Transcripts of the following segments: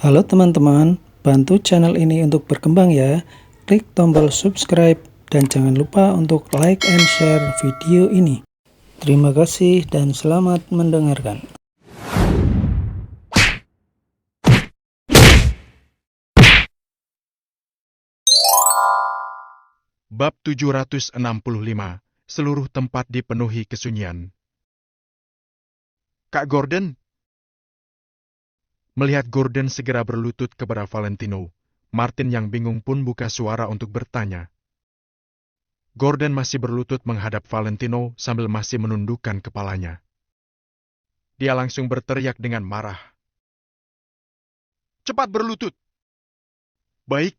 Halo teman-teman, bantu channel ini untuk berkembang ya. Klik tombol subscribe dan jangan lupa untuk like and share video ini. Terima kasih dan selamat mendengarkan. Bab 765, seluruh tempat dipenuhi kesunyian. Kak Gordon? Melihat Gordon segera berlutut kepada Valentino, Martin yang bingung pun buka suara untuk bertanya. Gordon masih berlutut menghadap Valentino sambil masih menundukkan kepalanya. Dia langsung berteriak dengan marah. Cepat berlutut! Baik.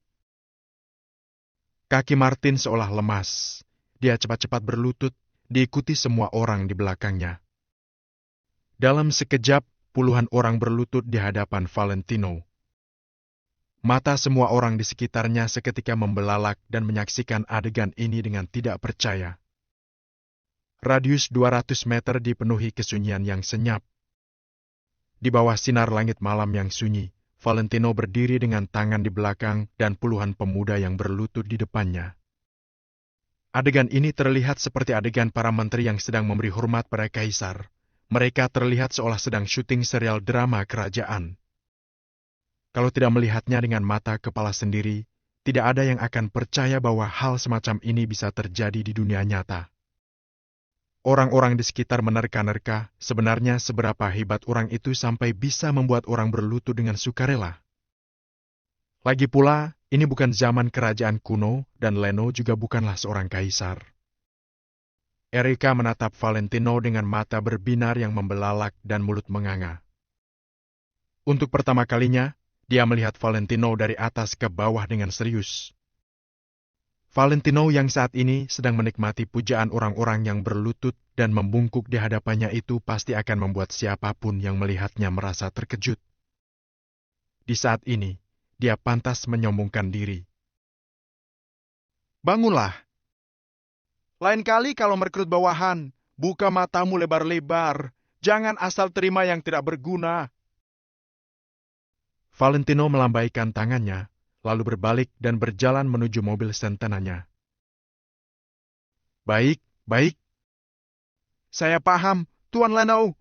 Kaki Martin seolah lemas. Dia cepat-cepat berlutut, diikuti semua orang di belakangnya. Dalam sekejap, puluhan orang berlutut di hadapan Valentino. Mata semua orang di sekitarnya seketika membelalak dan menyaksikan adegan ini dengan tidak percaya. Radius 200 meter dipenuhi kesunyian yang senyap. Di bawah sinar langit malam yang sunyi, Valentino berdiri dengan tangan di belakang dan puluhan pemuda yang berlutut di depannya. Adegan ini terlihat seperti adegan para menteri yang sedang memberi hormat pada kaisar. Mereka terlihat seolah sedang syuting serial drama kerajaan. Kalau tidak melihatnya dengan mata kepala sendiri, tidak ada yang akan percaya bahwa hal semacam ini bisa terjadi di dunia nyata. Orang-orang di sekitar menerka-nerka sebenarnya seberapa hebat orang itu sampai bisa membuat orang berlutut dengan sukarela. Lagi pula, ini bukan zaman kerajaan kuno dan Leno juga bukanlah seorang kaisar. Erika menatap Valentino dengan mata berbinar yang membelalak dan mulut menganga. Untuk pertama kalinya, dia melihat Valentino dari atas ke bawah dengan serius. Valentino yang saat ini sedang menikmati pujaan orang-orang yang berlutut dan membungkuk di hadapannya itu pasti akan membuat siapapun yang melihatnya merasa terkejut. Di saat ini, dia pantas menyombongkan diri. Bangunlah! Lain kali kalau merekrut bawahan, buka matamu lebar-lebar. Jangan asal terima yang tidak berguna. Valentino melambaikan tangannya, lalu berbalik dan berjalan menuju mobil sentenanya. Baik, baik. Saya paham, Tuan Leno.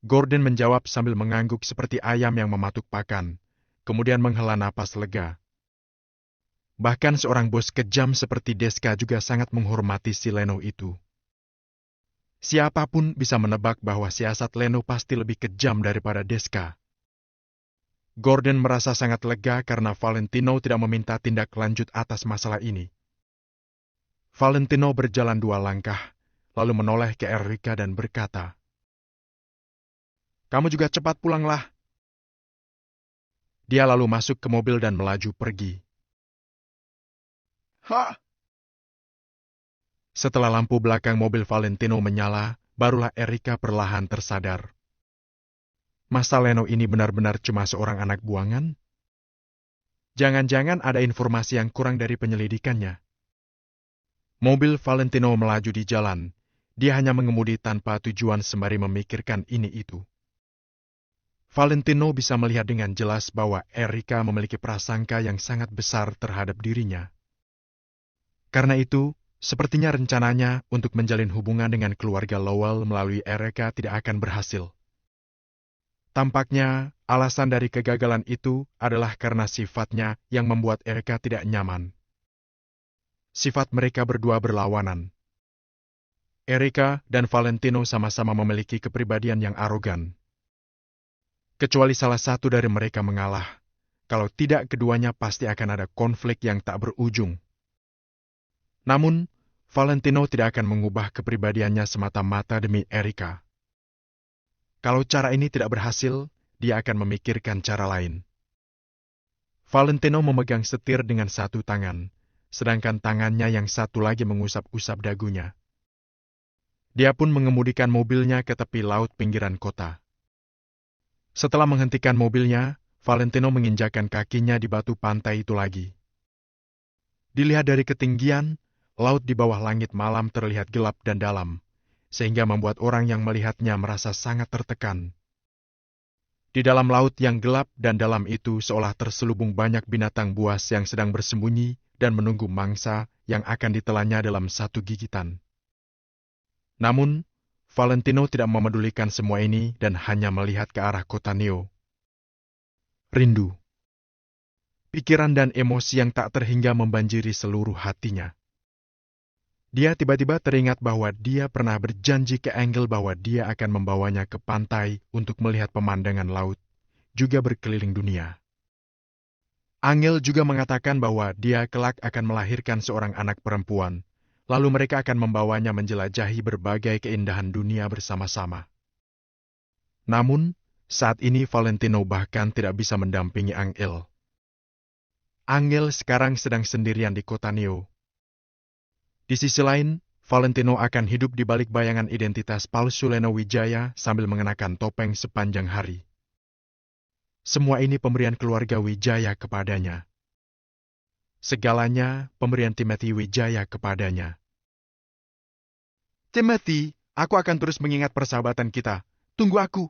Gordon menjawab sambil mengangguk seperti ayam yang mematuk pakan, kemudian menghela napas lega. Bahkan seorang bos kejam seperti Deska juga sangat menghormati si Leno itu. Siapapun bisa menebak bahwa siasat Leno pasti lebih kejam daripada Deska. Gordon merasa sangat lega karena Valentino tidak meminta tindak lanjut atas masalah ini. Valentino berjalan 2 langkah, lalu menoleh ke Erika dan berkata, "Kamu juga cepat pulanglah." Dia lalu masuk ke mobil dan melaju pergi. Ha! Setelah lampu belakang mobil Valentino menyala, barulah Erika perlahan tersadar. Masa Leno ini benar-benar cuma seorang anak buangan? Jangan-jangan ada informasi yang kurang dari penyelidikannya. Mobil Valentino melaju di jalan. Dia hanya mengemudi tanpa tujuan sembari memikirkan ini itu. Valentino bisa melihat dengan jelas bahwa Erika memiliki prasangka yang sangat besar terhadap dirinya. Karena itu, sepertinya rencananya untuk menjalin hubungan dengan keluarga Lowell melalui Erika tidak akan berhasil. Tampaknya, alasan dari kegagalan itu adalah karena sifatnya yang membuat Erika tidak nyaman. Sifat mereka berdua berlawanan. Erika dan Valentino sama-sama memiliki kepribadian yang arogan. Kecuali salah satu dari mereka mengalah, kalau tidak keduanya pasti akan ada konflik yang tak berujung. Namun, Valentino tidak akan mengubah kepribadiannya semata-mata demi Erika. Kalau cara ini tidak berhasil, dia akan memikirkan cara lain. Valentino memegang setir dengan satu tangan, sedangkan tangannya yang satu lagi mengusap-usap dagunya. Dia pun mengemudikan mobilnya ke tepi laut pinggiran kota. Setelah menghentikan mobilnya, Valentino menginjakkan kakinya di batu pantai itu lagi. Dilihat dari ketinggian, laut di bawah langit malam terlihat gelap dan dalam, sehingga membuat orang yang melihatnya merasa sangat tertekan. Di dalam laut yang gelap dan dalam itu seolah terselubung banyak binatang buas yang sedang bersembunyi dan menunggu mangsa yang akan ditelannya dalam satu gigitan. Namun, Valentino tidak memedulikan semua ini dan hanya melihat ke arah kota Neo. Rindu, pikiran dan emosi yang tak terhingga membanjiri seluruh hatinya. Dia tiba-tiba teringat bahwa dia pernah berjanji ke Angel bahwa dia akan membawanya ke pantai untuk melihat pemandangan laut, juga berkeliling dunia. Angel juga mengatakan bahwa dia kelak akan melahirkan seorang anak perempuan, lalu mereka akan membawanya menjelajahi berbagai keindahan dunia bersama-sama. Namun, saat ini Valentino bahkan tidak bisa mendampingi Angel. Angel sekarang sedang sendirian di kota Neo. Di sisi lain, Valentino akan hidup di balik bayangan identitas palsu Leno Wijaya sambil mengenakan topeng sepanjang hari. Semua ini pemberian keluarga Wijaya kepadanya. Segalanya pemberian Timothy Wijaya kepadanya. Timothy, aku akan terus mengingat persahabatan kita. Tunggu aku.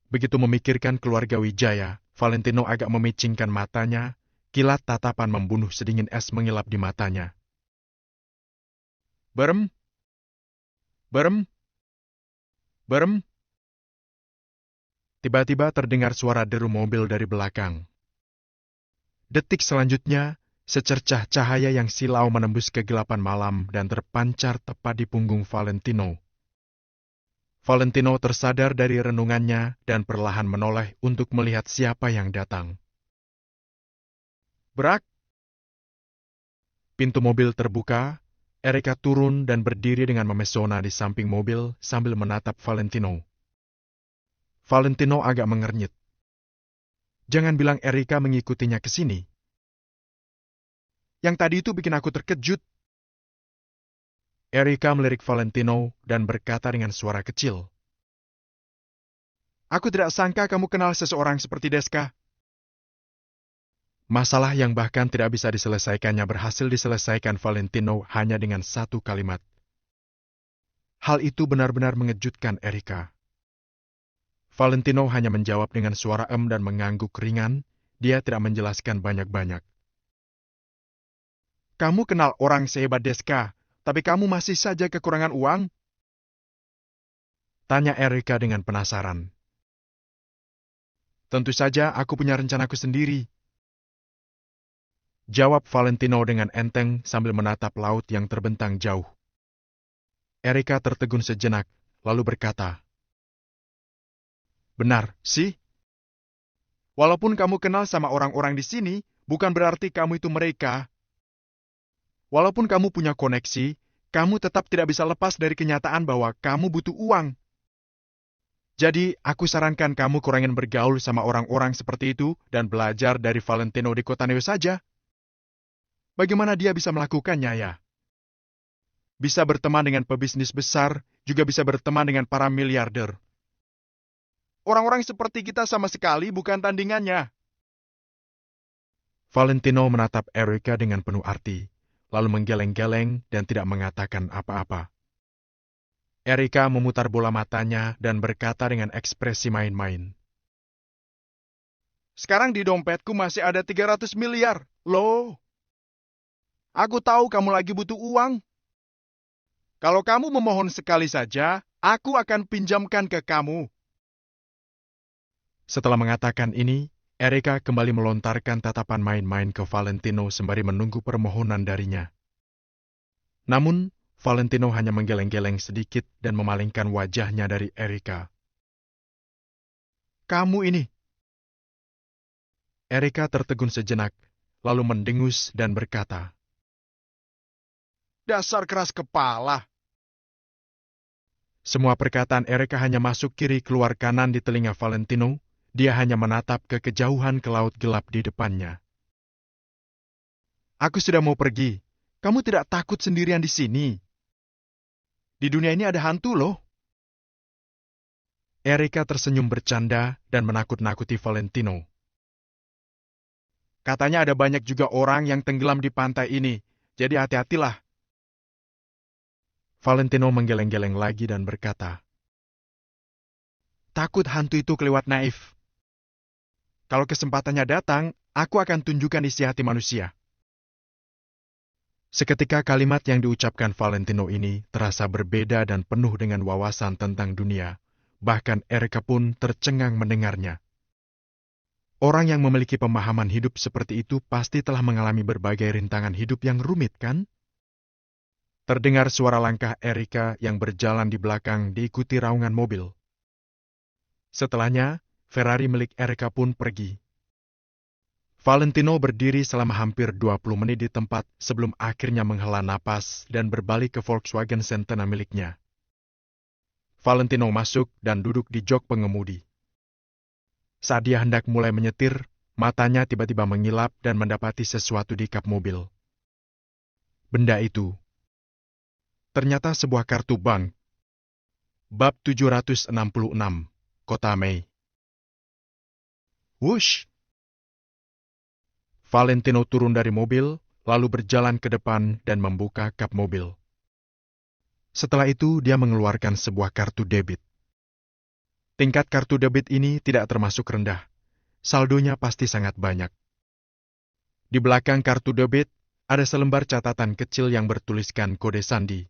Begitu memikirkan keluarga Wijaya, Valentino agak memicingkan matanya, kilat tatapan membunuh sedingin es mengilap di matanya. Berem, berem, berem. Tiba-tiba terdengar suara deru mobil dari belakang. Detik selanjutnya, secercah cahaya yang silau menembus kegelapan malam dan terpancar tepat di punggung Valentino. Valentino tersadar dari renungannya dan perlahan menoleh untuk melihat siapa yang datang. Brak! Pintu mobil terbuka, Erika turun dan berdiri dengan memesona di samping mobil sambil menatap Valentino. Valentino agak mengernyit. Jangan bilang Erika mengikutinya ke sini. Yang tadi itu bikin aku terkejut. Erika melirik Valentino dan berkata dengan suara kecil. Aku tidak sangka kamu kenal seseorang seperti Deska. Masalah yang bahkan tidak bisa diselesaikannya berhasil diselesaikan Valentino hanya dengan satu kalimat. Hal itu benar-benar mengejutkan Erika. Valentino hanya menjawab dengan suara dan mengangguk ringan, dia tidak menjelaskan banyak-banyak. Kamu kenal orang sehebat Deska, tapi kamu masih saja kekurangan uang? Tanya Erika dengan penasaran. Tentu saja aku punya rencanaku sendiri. Jawab Valentino dengan enteng sambil menatap laut yang terbentang jauh. Erika tertegun sejenak, lalu berkata, Benar, sih? Walaupun kamu kenal sama orang-orang di sini, bukan berarti kamu itu mereka. Walaupun kamu punya koneksi, kamu tetap tidak bisa lepas dari kenyataan bahwa kamu butuh uang. Jadi, aku sarankan kamu kurangin bergaul sama orang-orang seperti itu dan belajar dari Valentino di kota Neo saja. Bagaimana dia bisa melakukannya ya? Bisa berteman dengan pebisnis besar, juga bisa berteman dengan para miliarder. Orang-orang seperti kita sama sekali bukan tandingannya. Valentino menatap Erika dengan penuh arti, lalu menggeleng-geleng dan tidak mengatakan apa-apa. Erika memutar bola matanya dan berkata dengan ekspresi main-main. Sekarang di dompetku masih ada 300 miliar, loh. Aku tahu kamu lagi butuh uang. Kalau kamu memohon sekali saja, aku akan pinjamkan ke kamu. Setelah mengatakan ini, Erika kembali melontarkan tatapan main-main ke Valentino sembari menunggu permohonan darinya. Namun, Valentino hanya menggeleng-geleng sedikit dan memalingkan wajahnya dari Erika. Kamu ini. Erika tertegun sejenak, lalu mendengus dan berkata, Dasar keras kepala. Semua perkataan Erika hanya masuk kiri keluar kanan di telinga Valentino, dia hanya menatap ke kejauhan ke laut gelap di depannya. Aku sudah mau pergi, kamu tidak takut sendirian di sini? Di dunia ini ada hantu loh. Erika tersenyum bercanda dan menakut-nakuti Valentino. Katanya ada banyak juga orang yang tenggelam di pantai ini, jadi hati-hatilah. Valentino menggeleng-geleng lagi dan berkata, Takut hantu itu kelewat naif. Kalau kesempatannya datang, aku akan tunjukkan isi hati manusia. Seketika kalimat yang diucapkan Valentino ini terasa berbeda dan penuh dengan wawasan tentang dunia. Bahkan Erika pun tercengang mendengarnya. Orang yang memiliki pemahaman hidup seperti itu pasti telah mengalami berbagai rintangan hidup yang rumit, kan? Terdengar suara langkah Erika yang berjalan di belakang diikuti raungan mobil. Setelahnya, Ferrari milik Erika pun pergi. Valentino berdiri selama hampir 20 menit di tempat sebelum akhirnya menghela napas dan berbalik ke Volkswagen Sentena miliknya. Valentino masuk dan duduk di jok pengemudi. Saat dia hendak mulai menyetir, matanya tiba-tiba mengilap dan mendapati sesuatu di kap mobil. Benda itu ternyata sebuah kartu bank. Bab 766, Kota Mei. Wush! Valentino turun dari mobil, lalu berjalan ke depan dan membuka kap mobil. Setelah itu, dia mengeluarkan sebuah kartu debit. Tingkat kartu debit ini tidak termasuk rendah. Saldonya pasti sangat banyak. Di belakang kartu debit, ada selembar catatan kecil yang bertuliskan kode sandi.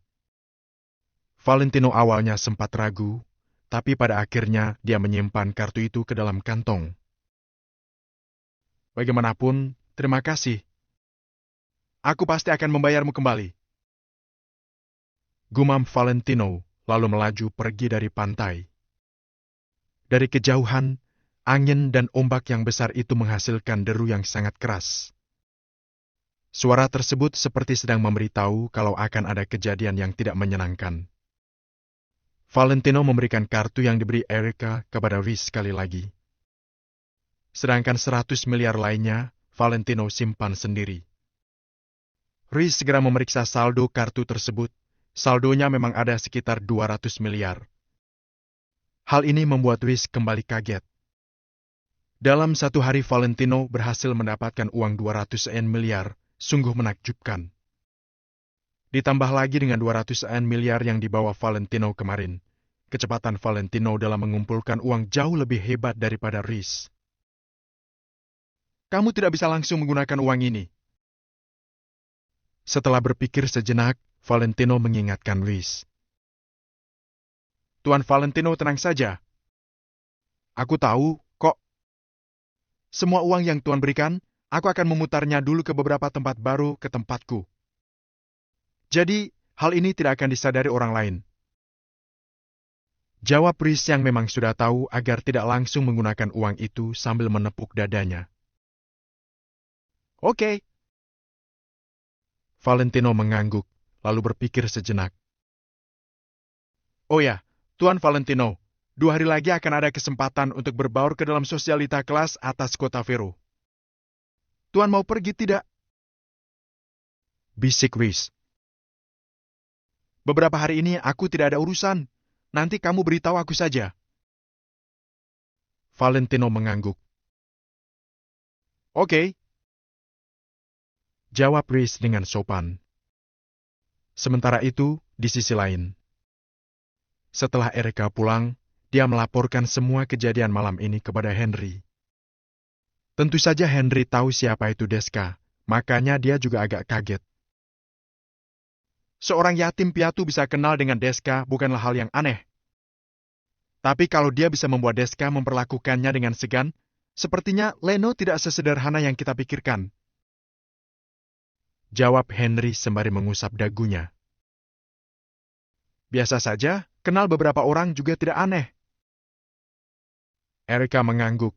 Valentino awalnya sempat ragu, tapi pada akhirnya dia menyimpan kartu itu ke dalam kantong. Bagaimanapun, terima kasih. Aku pasti akan membayarmu kembali. Gumam Valentino, lalu melaju pergi dari pantai. Dari kejauhan, angin dan ombak yang besar itu menghasilkan deru yang sangat keras. Suara tersebut seperti sedang memberitahu kalau akan ada kejadian yang tidak menyenangkan. Valentino memberikan kartu yang diberi Erika kepada Rhys sekali lagi. Sedangkan 100 miliar lainnya, Valentino simpan sendiri. Rhys segera memeriksa saldo kartu tersebut. Saldonya memang ada sekitar 200 miliar. Hal ini membuat Rhys kembali kaget. Dalam satu hari Valentino berhasil mendapatkan uang 200 miliar, sungguh menakjubkan. Ditambah lagi dengan 200 miliar yang dibawa Valentino kemarin. Kecepatan Valentino dalam mengumpulkan uang jauh lebih hebat daripada Rhys. Kamu tidak bisa langsung menggunakan uang ini. Setelah berpikir sejenak, Valentino mengingatkan Rhys. Tuan Valentino, tenang saja. Aku tahu, kok. Semua uang yang Tuan berikan, aku akan memutarnya dulu ke beberapa tempat baru ke tempatku. Jadi, hal ini tidak akan disadari orang lain. Jawab Rhys yang memang sudah tahu agar tidak langsung menggunakan uang itu sambil menepuk dadanya. Oke. Valentino mengangguk, lalu berpikir sejenak. Oh ya, Tuan Valentino, 2 hari lagi akan ada kesempatan untuk berbaur ke dalam sosialita kelas atas kota Vero. Tuan mau pergi tidak? Bisik Rhys. Beberapa hari ini aku tidak ada urusan. Nanti kamu beritahu aku saja. Valentino mengangguk. Oke. Jawab Rhys dengan sopan. Sementara itu, di sisi lain. Setelah Erika pulang, dia melaporkan semua kejadian malam ini kepada Henry. Tentu saja Henry tahu siapa itu Deska, makanya dia juga agak kaget. Seorang yatim piatu bisa kenal dengan Deska bukanlah hal yang aneh. Tapi kalau dia bisa membuat Deska memperlakukannya dengan segan, sepertinya Leno tidak sesederhana yang kita pikirkan. Jawab Henry sembari mengusap dagunya. Biasa saja, kenal beberapa orang juga tidak aneh. Erika mengangguk.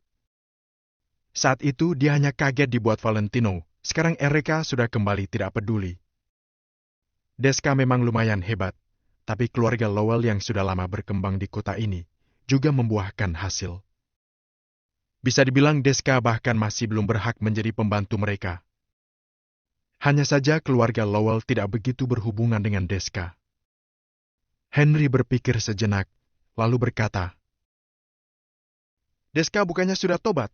Saat itu dia hanya kaget dibuat Valentino. Sekarang Erika sudah kembali tidak peduli. Deska memang lumayan hebat, tapi keluarga Lowell yang sudah lama berkembang di kota ini juga membuahkan hasil. Bisa dibilang Deska bahkan masih belum berhak menjadi pembantu mereka. Hanya saja keluarga Lowell tidak begitu berhubungan dengan Deska. Henry berpikir sejenak, lalu berkata, Deska bukannya sudah tobat?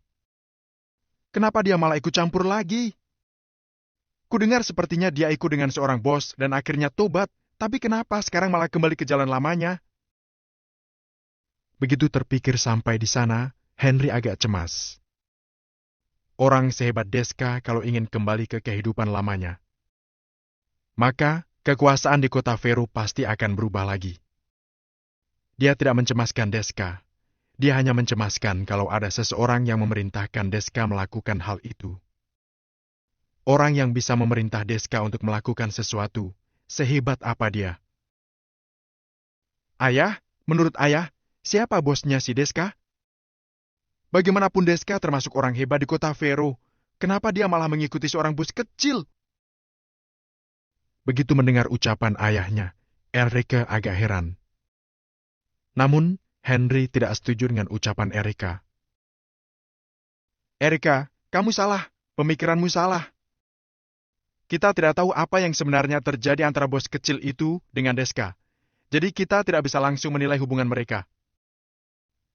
Kenapa dia malah ikut campur lagi? Kudengar sepertinya dia ikut dengan seorang bos dan akhirnya tobat, tapi kenapa sekarang malah kembali ke jalan lamanya? Begitu terpikir sampai di sana, Henry agak cemas. Orang sehebat Deska kalau ingin kembali ke kehidupan lamanya, maka kekuasaan di kota Vero pasti akan berubah lagi. Dia tidak mencemaskan Deska. Dia hanya mencemaskan kalau ada seseorang yang memerintahkan Deska melakukan hal itu. Orang yang bisa memerintah Deska untuk melakukan sesuatu, sehebat apa dia? Ayah, menurut ayah, siapa bosnya si Deska? Bagaimanapun Deska termasuk orang hebat di kota Vero, kenapa dia malah mengikuti seorang bos kecil? Begitu mendengar ucapan ayahnya, Erika agak heran. Namun, Henry tidak setuju dengan ucapan Erika. Erika, kamu salah. Pemikiranmu salah. Kita tidak tahu apa yang sebenarnya terjadi antara bos kecil itu dengan Deska. Jadi kita tidak bisa langsung menilai hubungan mereka.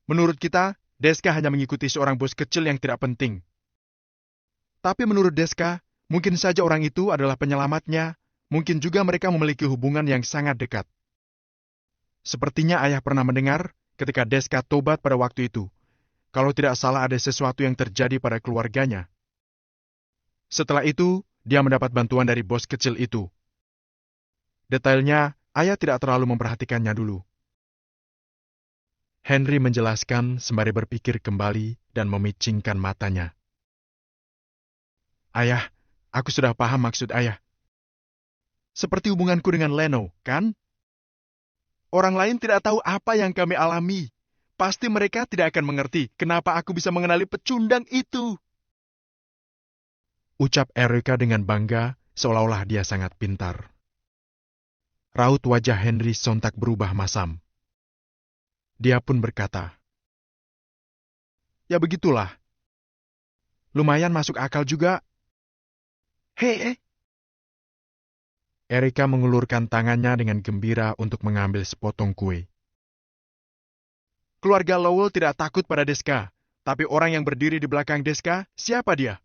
Menurut kita, Deska hanya mengikuti seorang bos kecil yang tidak penting. Tapi menurut Deska, mungkin saja orang itu adalah penyelamatnya. Mungkin juga mereka memiliki hubungan yang sangat dekat. Sepertinya ayah pernah mendengar ketika Deska tobat pada waktu itu. Kalau tidak salah ada sesuatu yang terjadi pada keluarganya. Setelah itu, dia mendapat bantuan dari bos kecil itu. Detailnya, ayah tidak terlalu memperhatikannya dulu. Henry menjelaskan sembari berpikir kembali dan memicingkan matanya. Ayah, aku sudah paham maksud ayah. Seperti hubunganku dengan Leno, kan? Orang lain tidak tahu apa yang kami alami. Pasti mereka tidak akan mengerti kenapa aku bisa mengenali pecundang itu. Ucap Erika dengan bangga, seolah-olah dia sangat pintar. Raut wajah Henry sontak berubah masam. Dia pun berkata, ya begitulah. Lumayan masuk akal juga. Hei, Erika mengulurkan tangannya dengan gembira untuk mengambil sepotong kue. Keluarga Lowell tidak takut pada Deska, tapi orang yang berdiri di belakang Deska, siapa dia?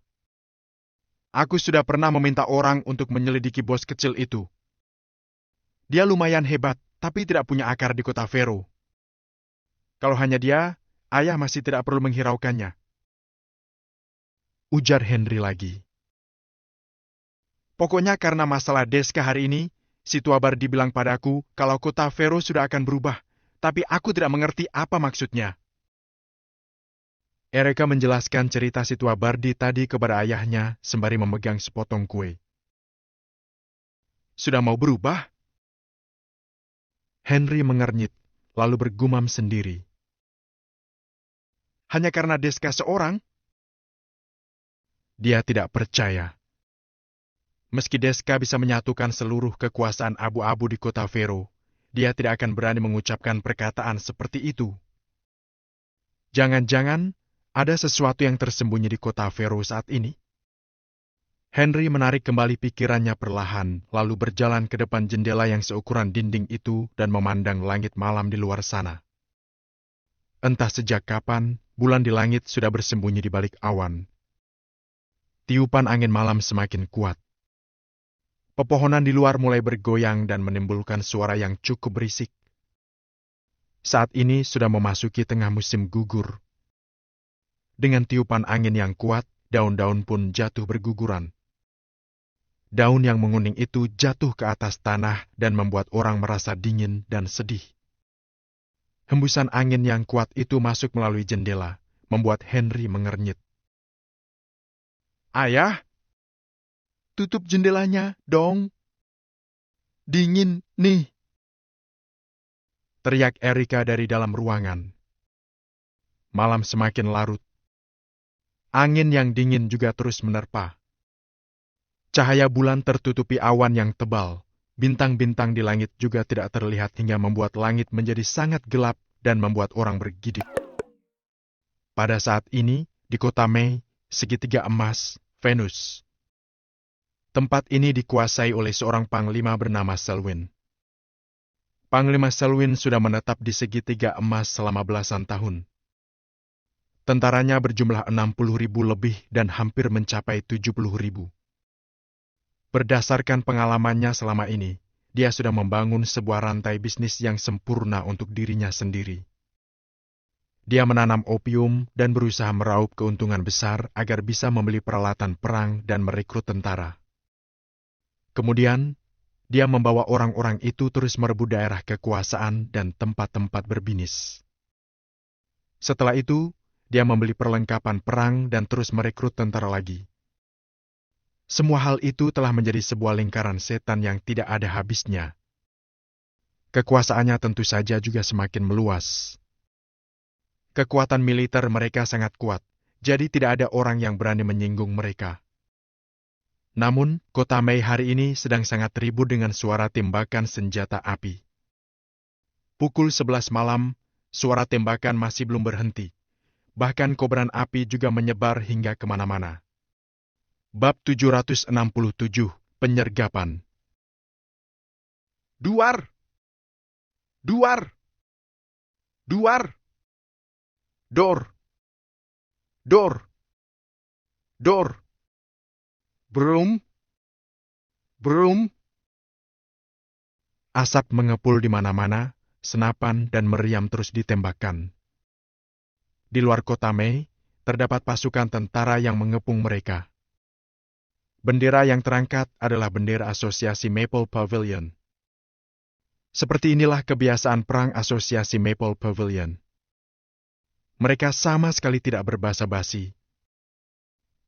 Aku sudah pernah meminta orang untuk menyelidiki bos kecil itu. Dia lumayan hebat, tapi tidak punya akar di kota Vero. Kalau hanya dia, ayah masih tidak perlu menghiraukannya. Ujar Henry lagi. Pokoknya karena masalah Deska hari ini, si tua Bardi bilang padaku kalau kota Vero sudah akan berubah, tapi aku tidak mengerti apa maksudnya. Erika menjelaskan cerita si tua Bardi tadi kepada ayahnya sembari memegang sepotong kue. Sudah mau berubah? Henry mengernyit, lalu bergumam sendiri. Hanya karena Deska seorang? Dia tidak percaya. Meski Deska bisa menyatukan seluruh kekuasaan abu-abu di kota Vero, dia tidak akan berani mengucapkan perkataan seperti itu. Jangan-jangan ada sesuatu yang tersembunyi di kota Vero saat ini? Henry menarik kembali pikirannya perlahan, lalu berjalan ke depan jendela yang seukuran dinding itu dan memandang langit malam di luar sana. Entah sejak kapan, bulan di langit sudah bersembunyi di balik awan. Tiupan angin malam semakin kuat. Pepohonan di luar mulai bergoyang dan menimbulkan suara yang cukup berisik. Saat ini sudah memasuki tengah musim gugur. Dengan tiupan angin yang kuat, daun-daun pun jatuh berguguran. Daun yang menguning itu jatuh ke atas tanah dan membuat orang merasa dingin dan sedih. Hembusan angin yang kuat itu masuk melalui jendela, membuat Henry mengernyit. Ayah! Tutup jendelanya, dong. Dingin, nih. Teriak Erika dari dalam ruangan. Malam semakin larut. Angin yang dingin juga terus menerpa. Cahaya bulan tertutupi awan yang tebal. Bintang-bintang di langit juga tidak terlihat hingga membuat langit menjadi sangat gelap dan membuat orang bergidik. Pada saat ini, di kota Mei, segitiga emas, Venus. Tempat ini dikuasai oleh seorang panglima bernama Selwyn. Panglima Selwyn sudah menetap di segitiga emas selama belasan tahun. Tentaranya berjumlah 60.000 lebih dan hampir mencapai 70.000. Berdasarkan pengalamannya selama ini, dia sudah membangun sebuah rantai bisnis yang sempurna untuk dirinya sendiri. Dia menanam opium dan berusaha meraup keuntungan besar agar bisa membeli peralatan perang dan merekrut tentara. Kemudian, dia membawa orang-orang itu terus merebut daerah kekuasaan dan tempat-tempat berbinis. Setelah itu, dia membeli perlengkapan perang dan terus merekrut tentara lagi. Semua hal itu telah menjadi sebuah lingkaran setan yang tidak ada habisnya. Kekuasaannya tentu saja juga semakin meluas. Kekuatan militer mereka sangat kuat, jadi tidak ada orang yang berani menyinggung mereka. Namun, kota Mei hari ini sedang sangat ribut dengan suara tembakan senjata api. Pukul 11 malam, suara tembakan masih belum berhenti. Bahkan kobaran api juga menyebar hingga kemana-mana. Bab 767, Penyergapan. Duar! Duar! Duar! Dor! Dor! Dor! Brum! Brum! Asap mengepul di mana-mana, senapan dan meriam terus ditembakkan. Di luar kota Mei, terdapat pasukan tentara yang mengepung mereka. Bendera yang terangkat adalah bendera asosiasi Maple Pavilion. Seperti inilah kebiasaan perang asosiasi Maple Pavilion. Mereka sama sekali tidak berbasa-basi.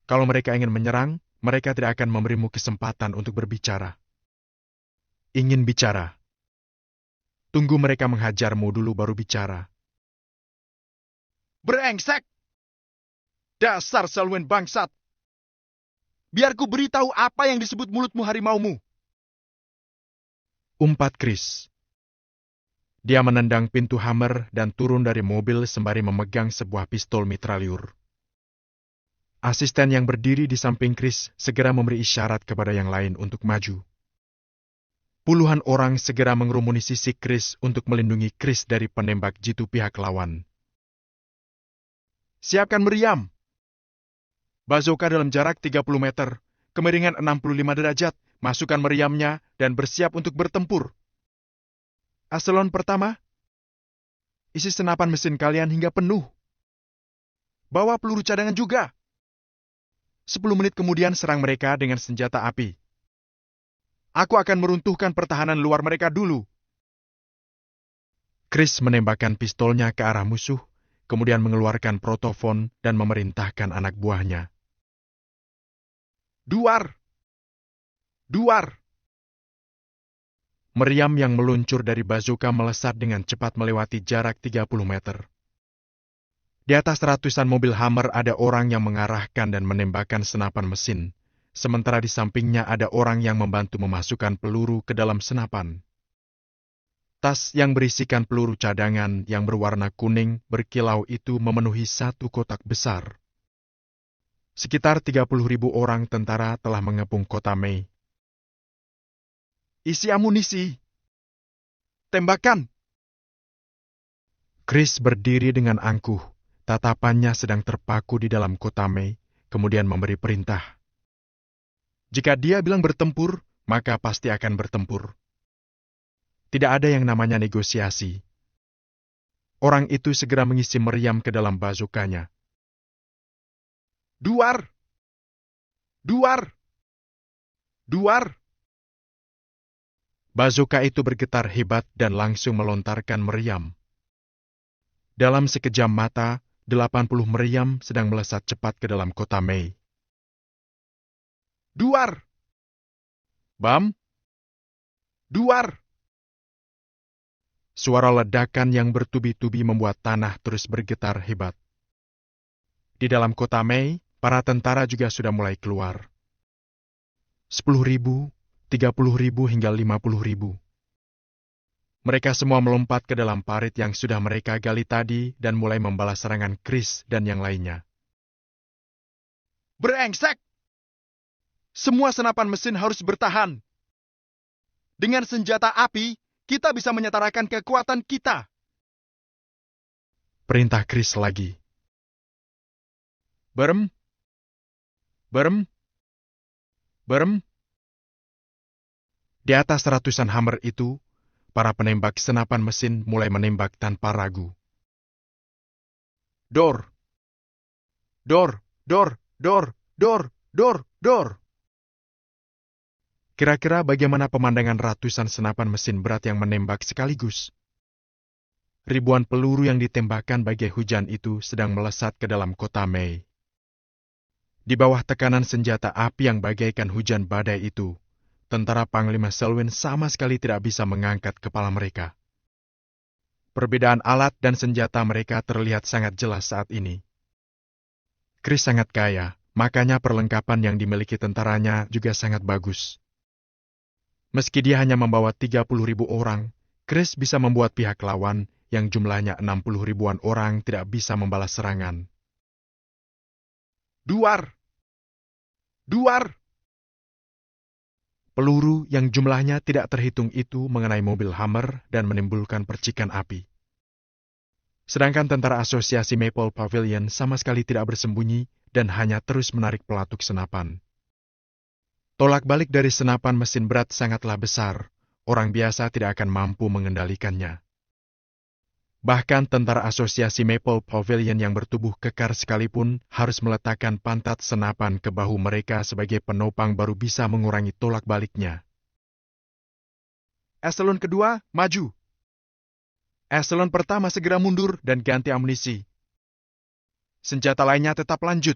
Kalau mereka ingin menyerang, mereka tidak akan memberimu kesempatan untuk berbicara. Ingin bicara. Tunggu mereka menghajarmu dulu baru bicara. Brengsek! Dasar Selwyn bangsat! Biar ku beritahu apa yang disebut mulutmu harimaumu. Umpat Chris. Dia menendang pintu Hammer dan turun dari mobil sembari memegang sebuah pistol mitralyur. Asisten yang berdiri di samping Chris segera memberi isyarat kepada yang lain untuk maju. Puluhan orang segera mengerumuni sisi Chris untuk melindungi Chris dari penembak jitu pihak lawan. Siapkan meriam. Bazooka dalam jarak 30 meter, kemiringan 65 derajat, masukkan meriamnya dan bersiap untuk bertempur. Eselon pertama, isi senapan mesin kalian hingga penuh. Bawa peluru cadangan juga. 10 menit kemudian serang mereka dengan senjata api. Aku akan meruntuhkan pertahanan luar mereka dulu. Chris menembakkan pistolnya ke arah musuh, kemudian mengeluarkan protofon dan memerintahkan anak buahnya. Duar! Duar! Meriam yang meluncur dari bazooka melesat dengan cepat melewati jarak 30 meter. Di atas ratusan mobil Hammer ada orang yang mengarahkan dan menembakkan senapan mesin, sementara di sampingnya ada orang yang membantu memasukkan peluru ke dalam senapan. Tas yang berisikan peluru cadangan yang berwarna kuning berkilau itu memenuhi satu kotak besar. Sekitar 30.000 orang tentara telah mengepung kota Mei. Isi amunisi. Tembakan. Chris berdiri dengan angkuh. Tatapannya sedang terpaku di dalam kota Mei, kemudian memberi perintah. Jika dia bilang bertempur, maka pasti akan bertempur. Tidak ada yang namanya negosiasi. Orang itu segera mengisi meriam ke dalam bazukanya. Duar! Duar! Duar! Bazooka itu bergetar hebat dan langsung melontarkan meriam. Dalam sekejap mata, 80 meriam sedang melesat cepat ke dalam kota Mei. Duar! Bam! Duar! Suara ledakan yang bertubi-tubi membuat tanah terus bergetar hebat. Di dalam kota Mei, para tentara juga sudah mulai keluar. 10.000, 30.000 hingga 50.000. Mereka semua melompat ke dalam parit yang sudah mereka gali tadi dan mulai membalas serangan Chris dan yang lainnya. Brengsek! Semua senapan mesin harus bertahan. Dengan senjata api, kita bisa menyetarakan kekuatan kita. Perintah Chris lagi. Berem. Berem. Berem. Di atas ratusan Hammer itu, para penembak senapan mesin mulai menembak tanpa ragu. Dor! Dor! Dor! Dor! Dor! Dor! Dor! Kira-kira bagaimana pemandangan ratusan senapan mesin berat yang menembak sekaligus? Ribuan peluru yang ditembakkan bagai hujan itu sedang melesat ke dalam kota Mei. Di bawah tekanan senjata api yang bagaikan hujan badai itu, tentara Panglima Selwyn sama sekali tidak bisa mengangkat kepala mereka. Perbedaan alat dan senjata mereka terlihat sangat jelas saat ini. Chris sangat kaya, makanya perlengkapan yang dimiliki tentaranya juga sangat bagus. Meski dia hanya membawa 30.000 orang, Chris bisa membuat pihak lawan yang jumlahnya 60 ribuan orang tidak bisa membalas serangan. Duar! Duar! Peluru yang jumlahnya tidak terhitung itu mengenai mobil Hammer dan menimbulkan percikan api. Sedangkan tentara asosiasi Maple Pavilion sama sekali tidak bersembunyi dan hanya terus menarik pelatuk senapan. Tolak-balik dari senapan mesin berat sangatlah besar, orang biasa tidak akan mampu mengendalikannya. Bahkan tentara asosiasi Maple Pavilion yang bertubuh kekar sekalipun harus meletakkan pantat senapan ke bahu mereka sebagai penopang baru bisa mengurangi tolak-baliknya. Eselon kedua, maju. Eselon pertama segera mundur dan ganti amunisi. Senjata lainnya tetap lanjut.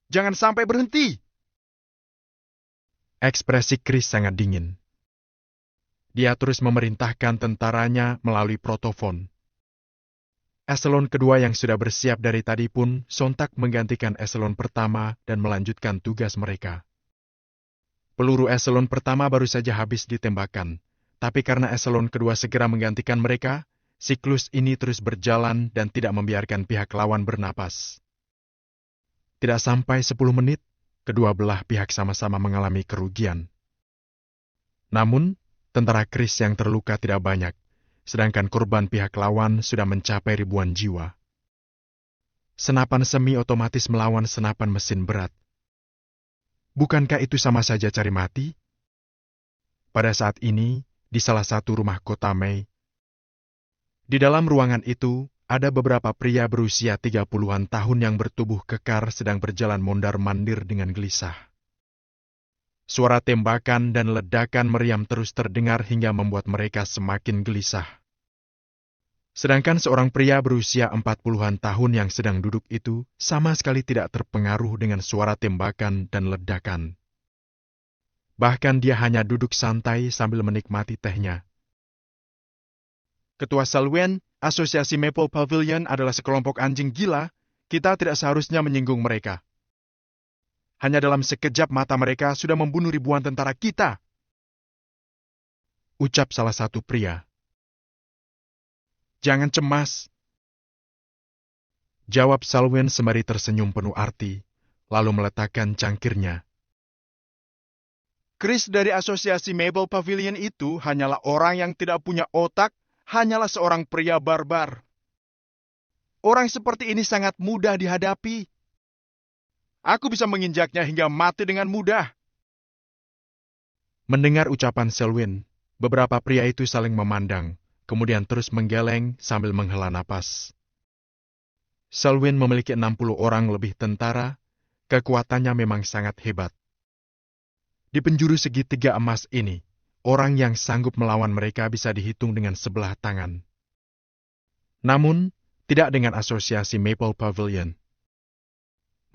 Jangan sampai berhenti. Ekspresi Chris sangat dingin. Dia terus memerintahkan tentaranya melalui protofon. Eselon kedua yang sudah bersiap dari tadi pun sontak menggantikan eselon pertama dan melanjutkan tugas mereka. Peluru eselon pertama baru saja habis ditembakkan, tapi karena eselon kedua segera menggantikan mereka, siklus ini terus berjalan dan tidak membiarkan pihak lawan bernapas. Tidak sampai 10 menit, kedua belah pihak sama-sama mengalami kerugian. Namun, tentara Chris yang terluka tidak banyak, sedangkan korban pihak lawan sudah mencapai ribuan jiwa. Senapan semi otomatis melawan senapan mesin berat. Bukankah itu sama saja cari mati? Pada saat ini, di salah satu rumah kota Mei, di dalam ruangan itu, ada beberapa pria berusia 30-an tahun yang bertubuh kekar sedang berjalan mondar-mandir dengan gelisah. Suara tembakan dan ledakan meriam terus terdengar hingga membuat mereka semakin gelisah. Sedangkan seorang pria berusia 40-an tahun yang sedang duduk itu sama sekali tidak terpengaruh dengan suara tembakan dan ledakan. Bahkan dia hanya duduk santai sambil menikmati tehnya. Ketua Selwyn, Asosiasi Maple Pavilion adalah sekelompok anjing gila, kita tidak seharusnya menyinggung mereka. Hanya dalam sekejap mata mereka sudah membunuh ribuan tentara kita. Ucap salah satu pria. Jangan cemas. Jawab Selwyn sembari tersenyum penuh arti, lalu meletakkan cangkirnya. Chris dari Asosiasi Maple Pavilion itu hanyalah orang yang tidak punya otak, hanyalah seorang pria barbar. Orang seperti ini sangat mudah dihadapi. Aku bisa menginjaknya hingga mati dengan mudah. Mendengar ucapan Selwyn, beberapa pria itu saling memandang, kemudian terus menggeleng sambil menghela napas. Selwyn memiliki 60 orang lebih tentara, kekuatannya memang sangat hebat. Di penjuru segitiga emas ini, orang yang sanggup melawan mereka bisa dihitung dengan sebelah tangan. Namun, tidak dengan asosiasi Maple Pavilion.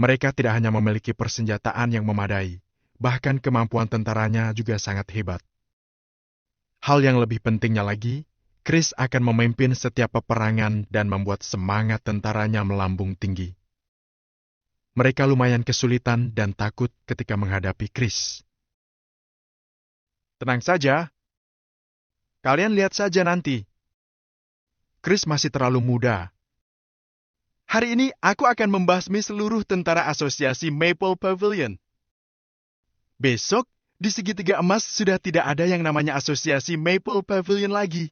Mereka tidak hanya memiliki persenjataan yang memadai, bahkan kemampuan tentaranya juga sangat hebat. Hal yang lebih pentingnya lagi, Chris akan memimpin setiap peperangan dan membuat semangat tentaranya melambung tinggi. Mereka lumayan kesulitan dan takut ketika menghadapi Chris. Tenang saja. Kalian lihat saja nanti. Chris masih terlalu muda. Hari ini aku akan membasmi seluruh tentara asosiasi Maple Pavilion. Besok, di segitiga emas sudah tidak ada yang namanya asosiasi Maple Pavilion lagi.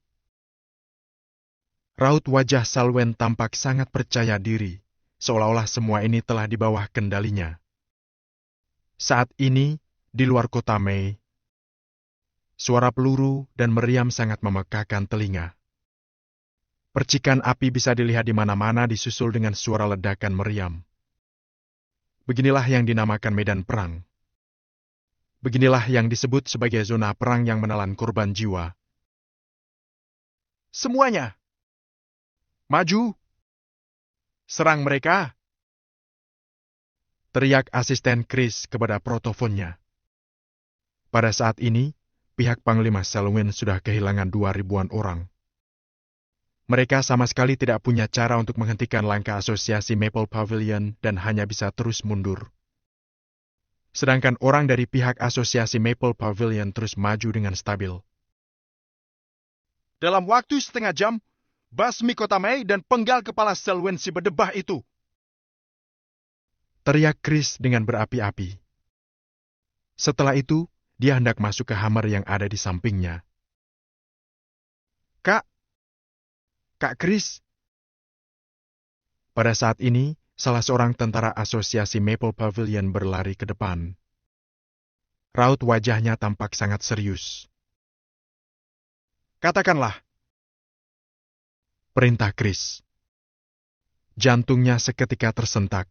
Raut wajah Selwyn tampak sangat percaya diri, seolah-olah semua ini telah di bawah kendalinya. Saat ini, di luar kota Mei, suara peluru dan meriam sangat memekakan telinga. Percikan api bisa dilihat di mana-mana disusul dengan suara ledakan meriam. Beginilah yang dinamakan medan perang. Beginilah yang disebut sebagai zona perang yang menelan korban jiwa. Semuanya! Maju! Serang mereka! Teriak asisten Chris kepada protofonnya. Pada saat ini, pihak Panglima Selwyn sudah kehilangan 2.000-an orang. Mereka sama sekali tidak punya cara untuk menghentikan langkah asosiasi Maple Pavilion dan hanya bisa terus mundur. Sedangkan orang dari pihak asosiasi Maple Pavilion terus maju dengan stabil. Dalam waktu setengah jam, basmi kota May dan penggal kepala Selwyn si berdebah itu. Teriak Chris dengan berapi-api. Setelah itu, dia hendak masuk ke Hammer yang ada di sampingnya. Kak Chris. Pada saat ini, salah seorang tentara asosiasi Maple Pavilion berlari ke depan. Raut wajahnya tampak sangat serius. Katakanlah. Perintah Chris. Jantungnya seketika tersentak.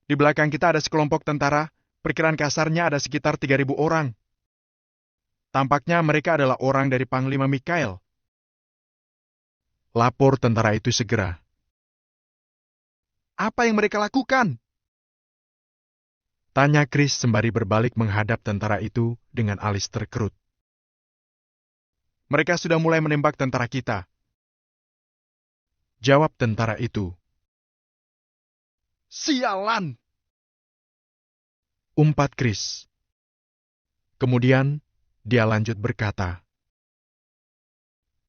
Di belakang kita ada sekelompok tentara, perkiraan kasarnya ada sekitar 3.000 orang. Tampaknya mereka adalah orang dari Panglima Mikhail. Lapor tentara itu segera. Apa yang mereka lakukan? Tanya Chris sembari berbalik menghadap tentara itu dengan alis terkerut. Mereka sudah mulai menembak tentara kita. Jawab tentara itu. Sialan! Umpat Chris. Kemudian, dia lanjut berkata.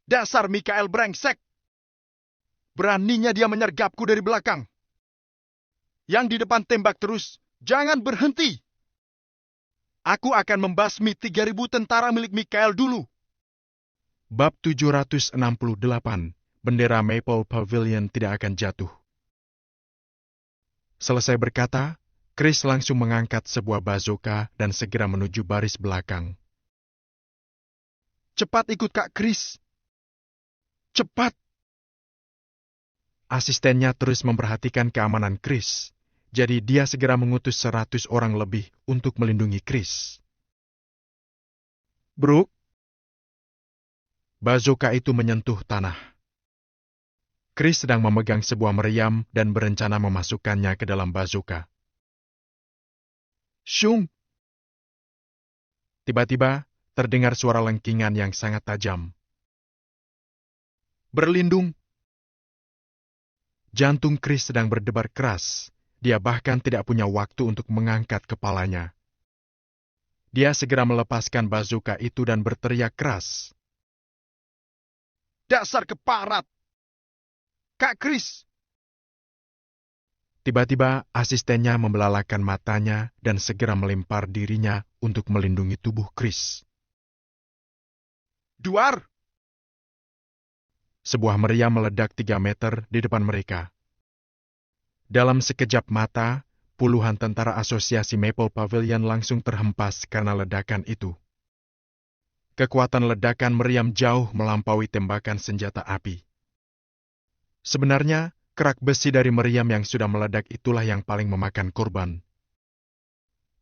Dasar Mikhail brengsek! Beraninya dia menyergapku dari belakang. Yang di depan tembak terus, jangan berhenti. Aku akan membasmi 3.000 tentara milik Mikhail dulu. Bab 768, bendera Maple Pavilion tidak akan jatuh. Selesai berkata, Chris langsung mengangkat sebuah bazooka dan segera menuju baris belakang. Cepat ikut Kak Chris. Cepat! Asistennya terus memperhatikan keamanan Chris, jadi dia segera mengutus 100 orang lebih untuk melindungi Chris. Brooke? Bazooka itu menyentuh tanah. Chris sedang memegang sebuah meriam dan berencana memasukkannya ke dalam bazooka. Shung! Tiba-tiba, terdengar suara lengkingan yang sangat tajam. Berlindung! Jantung Chris sedang berdebar keras. Dia bahkan tidak punya waktu untuk mengangkat kepalanya. Dia segera melepaskan bazooka itu dan berteriak keras. Dasar keparat! Kak Chris! Tiba-tiba asistennya membelalakan matanya dan segera melempar dirinya untuk melindungi tubuh Chris. Duar! Sebuah meriam meledak 3 meter di depan mereka. Dalam sekejap mata, puluhan tentara asosiasi Maple Pavilion langsung terhempas karena ledakan itu. Kekuatan ledakan meriam jauh melampaui tembakan senjata api. Sebenarnya, kerak besi dari meriam yang sudah meledak itulah yang paling memakan korban.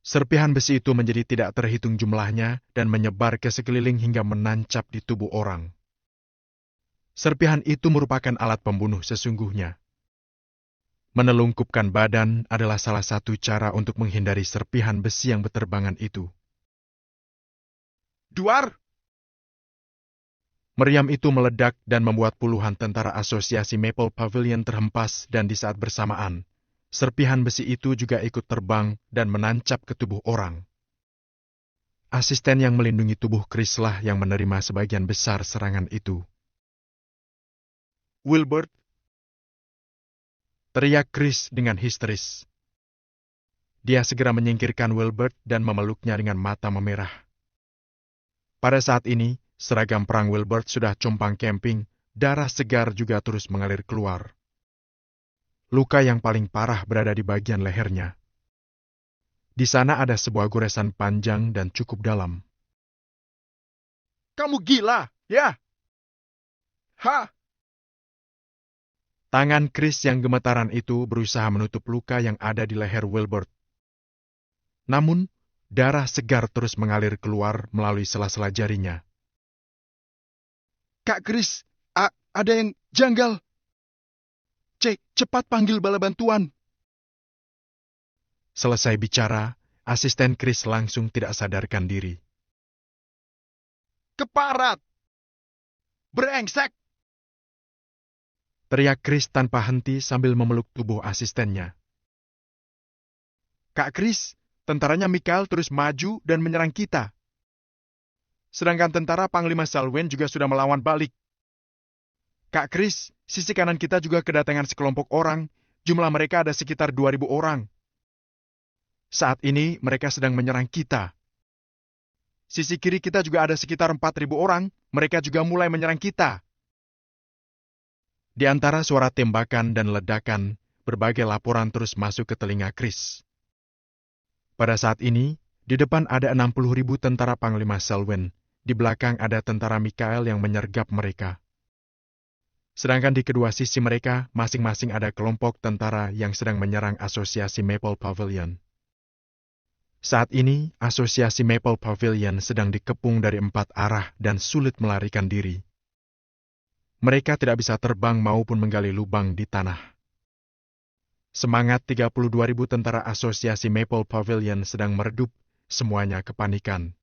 Serpihan besi itu menjadi tidak terhitung jumlahnya dan menyebar ke sekeliling hingga menancap di tubuh orang. Serpihan itu merupakan alat pembunuh sesungguhnya. Menelungkupkan badan adalah salah satu cara untuk menghindari serpihan besi yang berterbangan itu. Duar! Meriam itu meledak dan membuat puluhan tentara asosiasi Maple Pavilion terhempas dan di saat bersamaan, serpihan besi itu juga ikut terbang dan menancap ke tubuh orang. Asisten yang melindungi tubuh Chris lah yang menerima sebagian besar serangan itu. Wilbert! Teriak Chris dengan histeris. Dia segera menyingkirkan Wilbert dan memeluknya dengan mata memerah. Pada saat ini, seragam perang Wilbert sudah compang-camping, darah segar juga terus mengalir keluar. Luka yang paling parah berada di bagian lehernya. Di sana ada sebuah goresan panjang dan cukup dalam. Kamu gila, ya? Ha! Tangan Chris yang gemetaran itu berusaha menutup luka yang ada di leher Wilbert. Namun, darah segar terus mengalir keluar melalui sela-sela jarinya. Kak Chris, ada yang janggal. Cek, cepat panggil bala bantuan. Selesai bicara, asisten Chris langsung tidak sadarkan diri. Keparat! Brengsek! Teriak Chris tanpa henti sambil memeluk tubuh asistennya. Kak Chris, tentaranya Mikhail terus maju dan menyerang kita. Sedangkan tentara Panglima Selwyn juga sudah melawan balik. Kak Chris, sisi kanan kita juga kedatangan sekelompok orang. Jumlah mereka ada sekitar 2.000 orang. Saat ini mereka sedang menyerang kita. Sisi kiri kita juga ada sekitar 4.000 orang. Mereka juga mulai menyerang kita. Di antara suara tembakan dan ledakan, berbagai laporan terus masuk ke telinga Chris. Pada saat ini, di depan ada 60.000 tentara Panglima Selwyn. Di belakang ada tentara Mikhail yang menyergap mereka. Sedangkan di kedua sisi mereka, masing-masing ada kelompok tentara yang sedang menyerang asosiasi Maple Pavilion. Saat ini, asosiasi Maple Pavilion sedang dikepung dari 4 arah dan sulit melarikan diri. Mereka tidak bisa terbang maupun menggali lubang di tanah. Semangat 32.000 tentara asosiasi Maple Pavilion sedang meredup, semuanya kepanikan.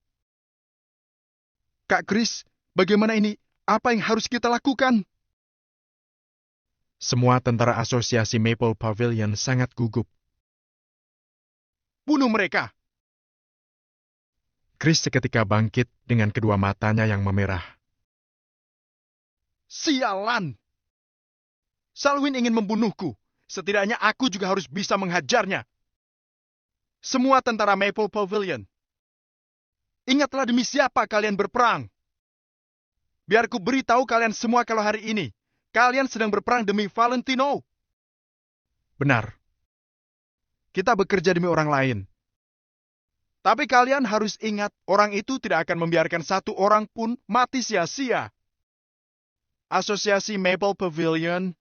Kak Chris, bagaimana ini? Apa yang harus kita lakukan? Semua tentara asosiasi Maple Pavilion sangat gugup. Bunuh mereka! Chris seketika bangkit dengan kedua matanya yang memerah. Sialan! Selwyn ingin membunuhku. Setidaknya aku juga harus bisa menghajarnya. Semua tentara Maple Pavilion. Ingatlah demi siapa kalian berperang. Biar ku beritahu kalian semua kalau hari ini kalian sedang berperang demi Valentino. Benar. Kita bekerja demi orang lain. Tapi kalian harus ingat, orang itu tidak akan membiarkan satu orang pun mati sia-sia. Asosiasi Maple Pavilion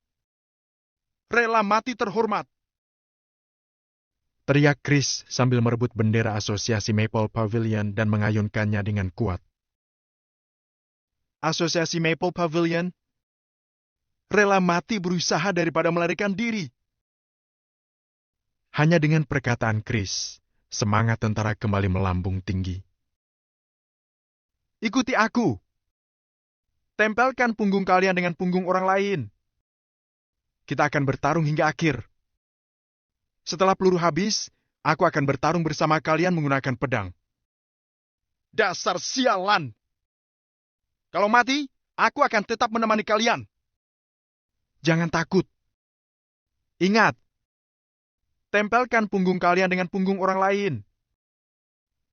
rela mati terhormat. Teriak Chris sambil merebut bendera asosiasi Maple Pavilion dan mengayunkannya dengan kuat. Asosiasi Maple Pavilion rela mati berusaha daripada melarikan diri. Hanya dengan perkataan Chris, semangat tentara kembali melambung tinggi. Ikuti aku. Tempelkan punggung kalian dengan punggung orang lain. Kita akan bertarung hingga akhir. Setelah peluru habis, aku akan bertarung bersama kalian menggunakan pedang. Dasar sialan! Kalau mati, aku akan tetap menemani kalian. Jangan takut. Ingat, tempelkan punggung kalian dengan punggung orang lain.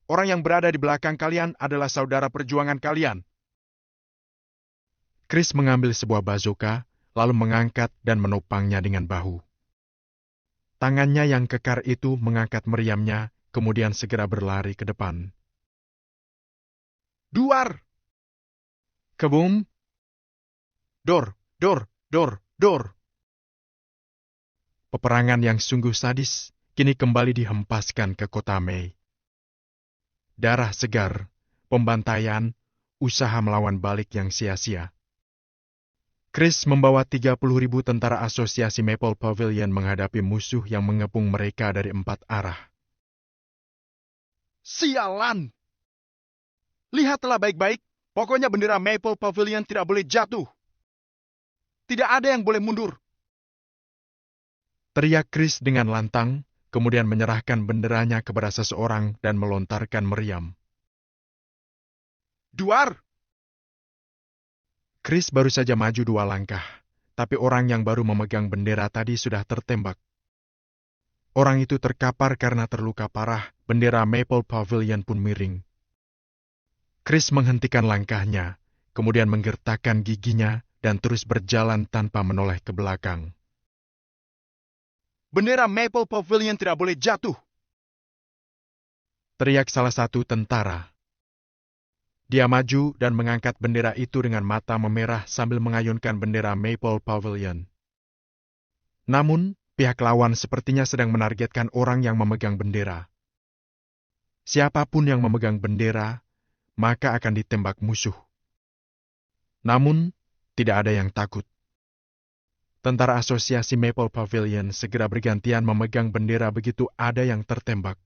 Orang yang berada di belakang kalian adalah saudara perjuangan kalian. Chris mengambil sebuah bazooka, lalu mengangkat dan menopangnya dengan bahu. Tangannya yang kekar itu mengangkat meriamnya, kemudian segera berlari ke depan. Duar! Kebum! Dor, dor, dor, dor! Peperangan yang sungguh sadis kini kembali dihempaskan ke kota May. Darah segar, pembantaian, usaha melawan balik yang sia-sia. Chris membawa 30.000 tentara asosiasi Maple Pavilion menghadapi musuh yang mengepung mereka dari 4 arah. Sialan! Lihatlah baik-baik, pokoknya bendera Maple Pavilion tidak boleh jatuh. Tidak ada yang boleh mundur. Teriak Chris dengan lantang, kemudian menyerahkan benderanya kepada seseorang dan melontarkan meriam. Duar! Chris baru saja maju 2 langkah, tapi orang yang baru memegang bendera tadi sudah tertembak. Orang itu terkapar karena terluka parah, bendera Maple Pavilion pun miring. Chris menghentikan langkahnya, kemudian menggertakkan giginya dan terus berjalan tanpa menoleh ke belakang. Bendera Maple Pavilion tidak boleh jatuh. Teriak salah satu tentara. Dia maju dan mengangkat bendera itu dengan mata memerah sambil mengayunkan bendera Maple Pavilion. Namun, pihak lawan sepertinya sedang menargetkan orang yang memegang bendera. Siapapun yang memegang bendera, maka akan ditembak musuh. Namun, tidak ada yang takut. Tentara asosiasi Maple Pavilion segera bergantian memegang bendera begitu ada yang tertembak.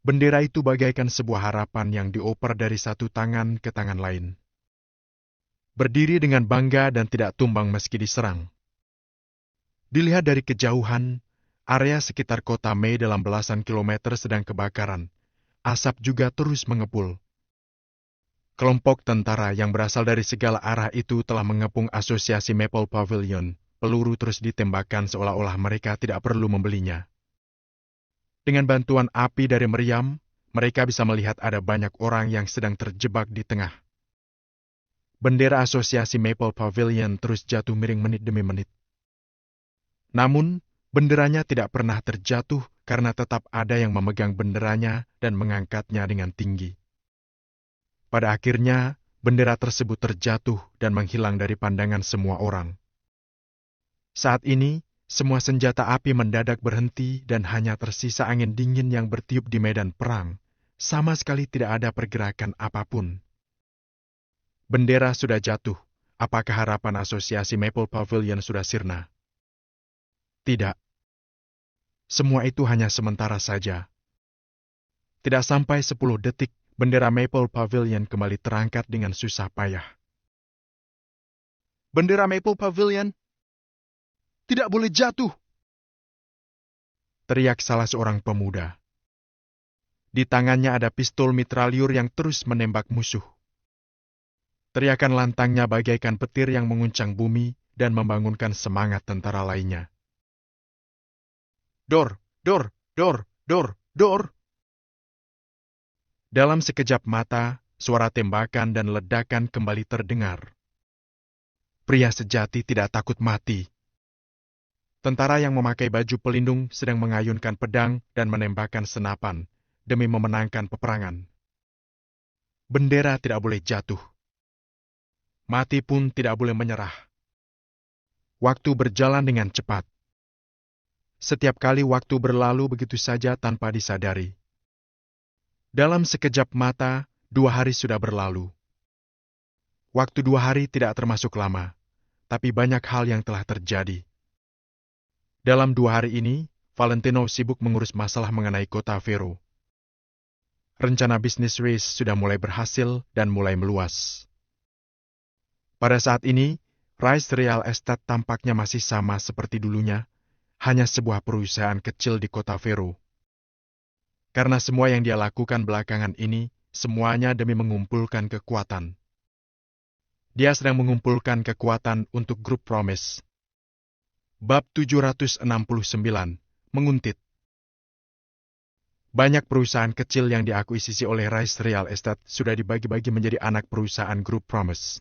Bendera itu bagaikan sebuah harapan yang dioper dari satu tangan ke tangan lain. Berdiri dengan bangga dan tidak tumbang meski diserang. Dilihat dari kejauhan, area sekitar kota May dalam belasan kilometer sedang kebakaran. Asap juga terus mengepul. Kelompok tentara yang berasal dari segala arah itu telah mengepung asosiasi Maple Pavilion. Peluru terus ditembakkan seolah-olah mereka tidak perlu membelinya. Dengan bantuan api dari meriam, mereka bisa melihat ada banyak orang yang sedang terjebak di tengah. Bendera asosiasi Maple Pavilion terus jatuh miring menit demi menit. Namun, benderanya tidak pernah terjatuh karena tetap ada yang memegang benderanya dan mengangkatnya dengan tinggi. Pada akhirnya, bendera tersebut terjatuh dan menghilang dari pandangan semua orang. Saat ini, semua senjata api mendadak berhenti dan hanya tersisa angin dingin yang bertiup di medan perang. Sama sekali tidak ada pergerakan apapun. Bendera sudah jatuh. Apakah harapan asosiasi Maple Pavilion sudah sirna? Tidak. Semua itu hanya sementara saja. Tidak sampai 10 detik, bendera Maple Pavilion kembali terangkat dengan susah payah. Bendera Maple Pavilion tidak boleh jatuh, teriak salah seorang pemuda. Di tangannya ada pistol mitralyur yang terus menembak musuh. Teriakan lantangnya bagaikan petir yang menguncang bumi dan membangunkan semangat tentara lainnya. Dor, dor, dor, dor, dor. Dalam sekejap mata, suara tembakan dan ledakan kembali terdengar. Pria sejati tidak takut mati. Tentara yang memakai baju pelindung sedang mengayunkan pedang dan menembakkan senapan demi memenangkan peperangan. Bendera tidak boleh jatuh. Mati pun tidak boleh menyerah. Waktu berjalan dengan cepat. Setiap kali waktu berlalu begitu saja tanpa disadari. Dalam sekejap mata, 2 hari sudah berlalu. Waktu 2 hari tidak termasuk lama, tapi banyak hal yang telah terjadi. Dalam 2 hari ini, Valentino sibuk mengurus masalah mengenai kota Vero. Rencana bisnis Reis sudah mulai berhasil dan mulai meluas. Pada saat ini, Reis Real Estate tampaknya masih sama seperti dulunya, hanya sebuah perusahaan kecil di kota Vero. Karena semua yang dia lakukan belakangan ini, semuanya demi mengumpulkan kekuatan. Dia sedang mengumpulkan kekuatan untuk grup Promise. Bab 769, menguntit. Banyak perusahaan kecil yang diakuisisi oleh Reis Real Estate sudah dibagi-bagi menjadi anak perusahaan grup Promise.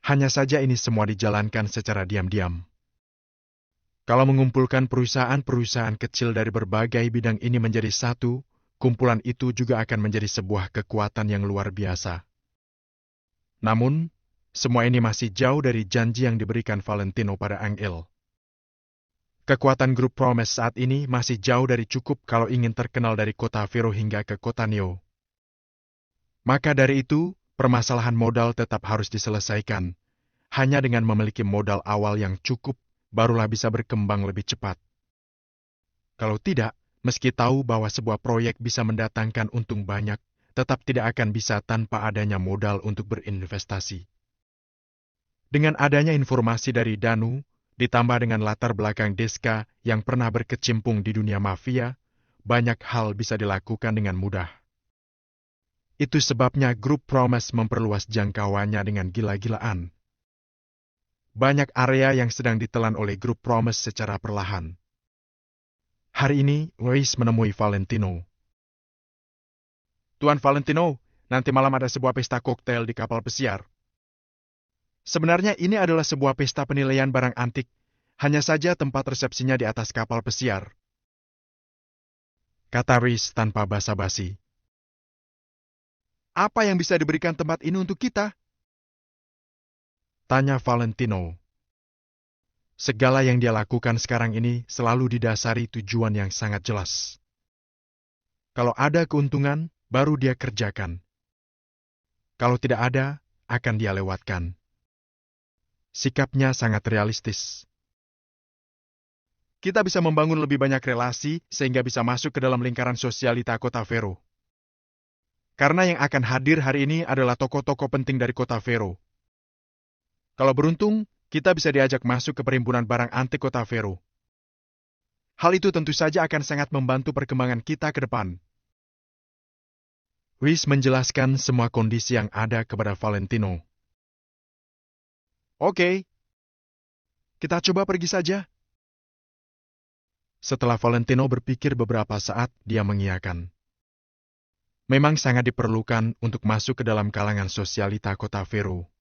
Hanya saja ini semua dijalankan secara diam-diam. Kalau mengumpulkan perusahaan-perusahaan kecil dari berbagai bidang ini menjadi satu, kumpulan itu juga akan menjadi sebuah kekuatan yang luar biasa. Namun, semua ini masih jauh dari janji yang diberikan Valentino pada Angel. Kekuatan grup Promise saat ini masih jauh dari cukup kalau ingin terkenal dari kota Vero hingga ke kota Neo. Maka dari itu, permasalahan modal tetap harus diselesaikan. Hanya dengan memiliki modal awal yang cukup, barulah bisa berkembang lebih cepat. Kalau tidak, meski tahu bahwa sebuah proyek bisa mendatangkan untung banyak, tetap tidak akan bisa tanpa adanya modal untuk berinvestasi. Dengan adanya informasi dari Danu, ditambah dengan latar belakang Deska yang pernah berkecimpung di dunia mafia, banyak hal bisa dilakukan dengan mudah. Itu sebabnya grup Promise memperluas jangkauannya dengan gila-gilaan. Banyak area yang sedang ditelan oleh grup Promise secara perlahan. Hari ini, Reis menemui Valentino. Tuan Valentino, nanti malam ada sebuah pesta koktail di kapal pesiar. Sebenarnya ini adalah sebuah pesta penilaian barang antik, hanya saja tempat resepsinya di atas kapal pesiar, kata Reis tanpa basa-basi. Apa yang bisa diberikan tempat ini untuk kita? Tanya Valentino. Segala yang dia lakukan sekarang ini selalu didasari tujuan yang sangat jelas. Kalau ada keuntungan, baru dia kerjakan. Kalau tidak ada, akan dia lewatkan. Sikapnya sangat realistis. Kita bisa membangun lebih banyak relasi sehingga bisa masuk ke dalam lingkaran sosialita Kota Vero. Karena yang akan hadir hari ini adalah tokoh-tokoh penting dari Kota Vero. Kalau beruntung, kita bisa diajak masuk ke perhimpunan barang antik Kota Vero. Hal itu tentu saja akan sangat membantu perkembangan kita ke depan. Rhys menjelaskan semua kondisi yang ada kepada Valentino. Oke, kita coba pergi saja. Setelah Valentino berpikir beberapa saat, dia mengiyakan. Memang sangat diperlukan untuk masuk ke dalam kalangan sosialita Kota Vero.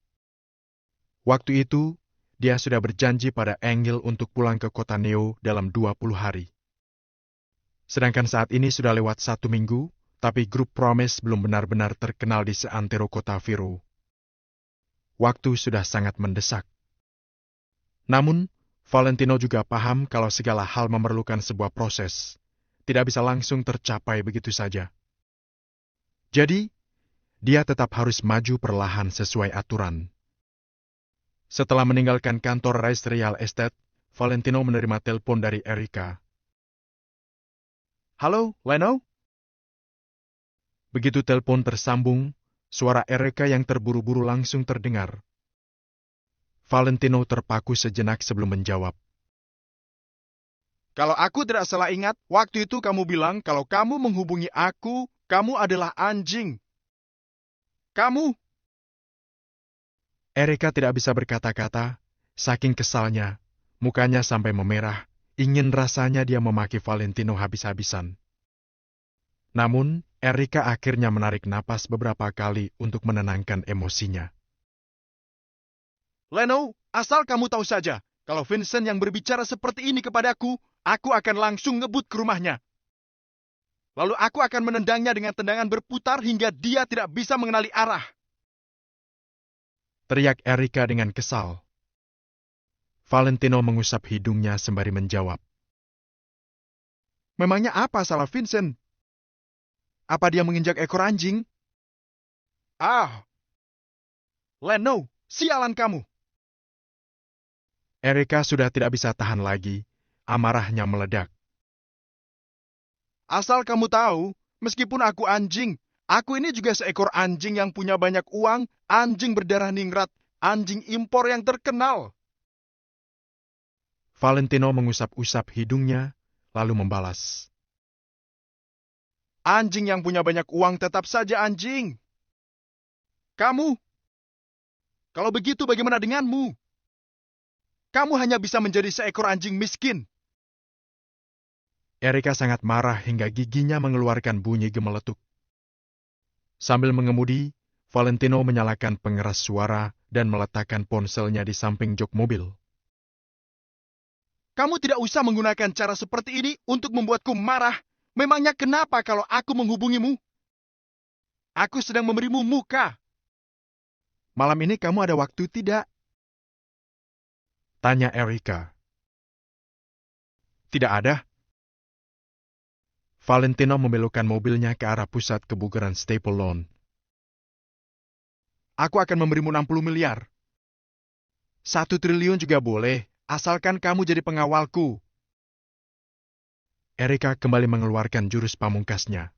Waktu itu, dia sudah berjanji pada Engel untuk pulang ke kota Neo dalam 20 hari. Sedangkan saat ini sudah lewat 1 minggu, tapi grup Promise belum benar-benar terkenal di seantero Kota Vero. Waktu sudah sangat mendesak. Namun, Valentino juga paham kalau segala hal memerlukan sebuah proses. Tidak bisa langsung tercapai begitu saja. Jadi, dia tetap harus maju perlahan sesuai aturan. Setelah meninggalkan kantor Rice Real Estate, Valentino menerima telepon dari Erica. Halo, Leno? Begitu telepon tersambung, suara Erica yang terburu-buru langsung terdengar. Valentino terpaku sejenak sebelum menjawab. Kalau aku tidak salah ingat, waktu itu kamu bilang kalau kamu menghubungi aku, kamu adalah anjing. Kamu? Erica tidak bisa berkata-kata, saking kesalnya, mukanya sampai memerah, ingin rasanya dia memaki Valentino habis-habisan. Namun, Erica akhirnya menarik napas beberapa kali untuk menenangkan emosinya. Leno, asal kamu tahu saja, kalau Vincent yang berbicara seperti ini kepadaku, aku akan langsung ngebut ke rumahnya. Lalu aku akan menendangnya dengan tendangan berputar hingga dia tidak bisa mengenali arah. Teriak Erica dengan kesal. Valentino mengusap hidungnya sembari menjawab. Memangnya apa salah Vincent? Apa dia menginjak ekor anjing? Ah, Leno, sialan kamu. Erica sudah tidak bisa tahan lagi, amarahnya meledak. Asal kamu tahu, meskipun aku anjing, aku ini juga seekor anjing yang punya banyak uang, anjing berdarah ningrat, anjing impor yang terkenal. Valentino mengusap-usap hidungnya, lalu membalas. Anjing yang punya banyak uang tetap saja anjing. Kamu? Kalau begitu bagaimana denganmu? Kamu hanya bisa menjadi seekor anjing miskin. Erica sangat marah hingga giginya mengeluarkan bunyi gemeletuk. Sambil mengemudi, Valentino menyalakan pengeras suara dan meletakkan ponselnya di samping jok mobil. Kamu tidak usah menggunakan cara seperti ini untuk membuatku marah. Memangnya kenapa kalau aku menghubungimu? Aku sedang memberimu muka. Malam ini kamu ada waktu tidak? Tanya Erica. Tidak ada. Valentino membelokkan mobilnya ke arah pusat kebugaran Staple Lawn. Aku akan memberimu 60 miliar. 1 triliun juga boleh, asalkan kamu jadi pengawalku. Erica kembali mengeluarkan jurus pamungkasnya.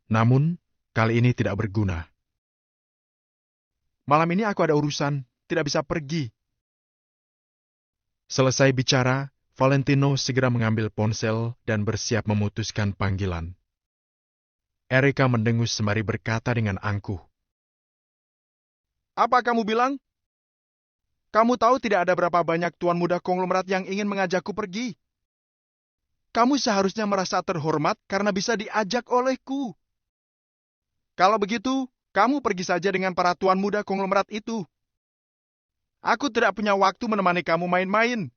Namun, kali ini tidak berguna. Malam ini aku ada urusan, tidak bisa pergi. Selesai bicara, Valentino segera mengambil ponsel dan bersiap memutuskan panggilan. Erica mendengus sembari berkata dengan angkuh. Apa kamu bilang? Kamu tahu tidak ada berapa banyak tuan muda konglomerat yang ingin mengajakku pergi. Kamu seharusnya merasa terhormat karena bisa diajak olehku. Kalau begitu, kamu pergi saja dengan para tuan muda konglomerat itu. Aku tidak punya waktu menemani kamu main-main.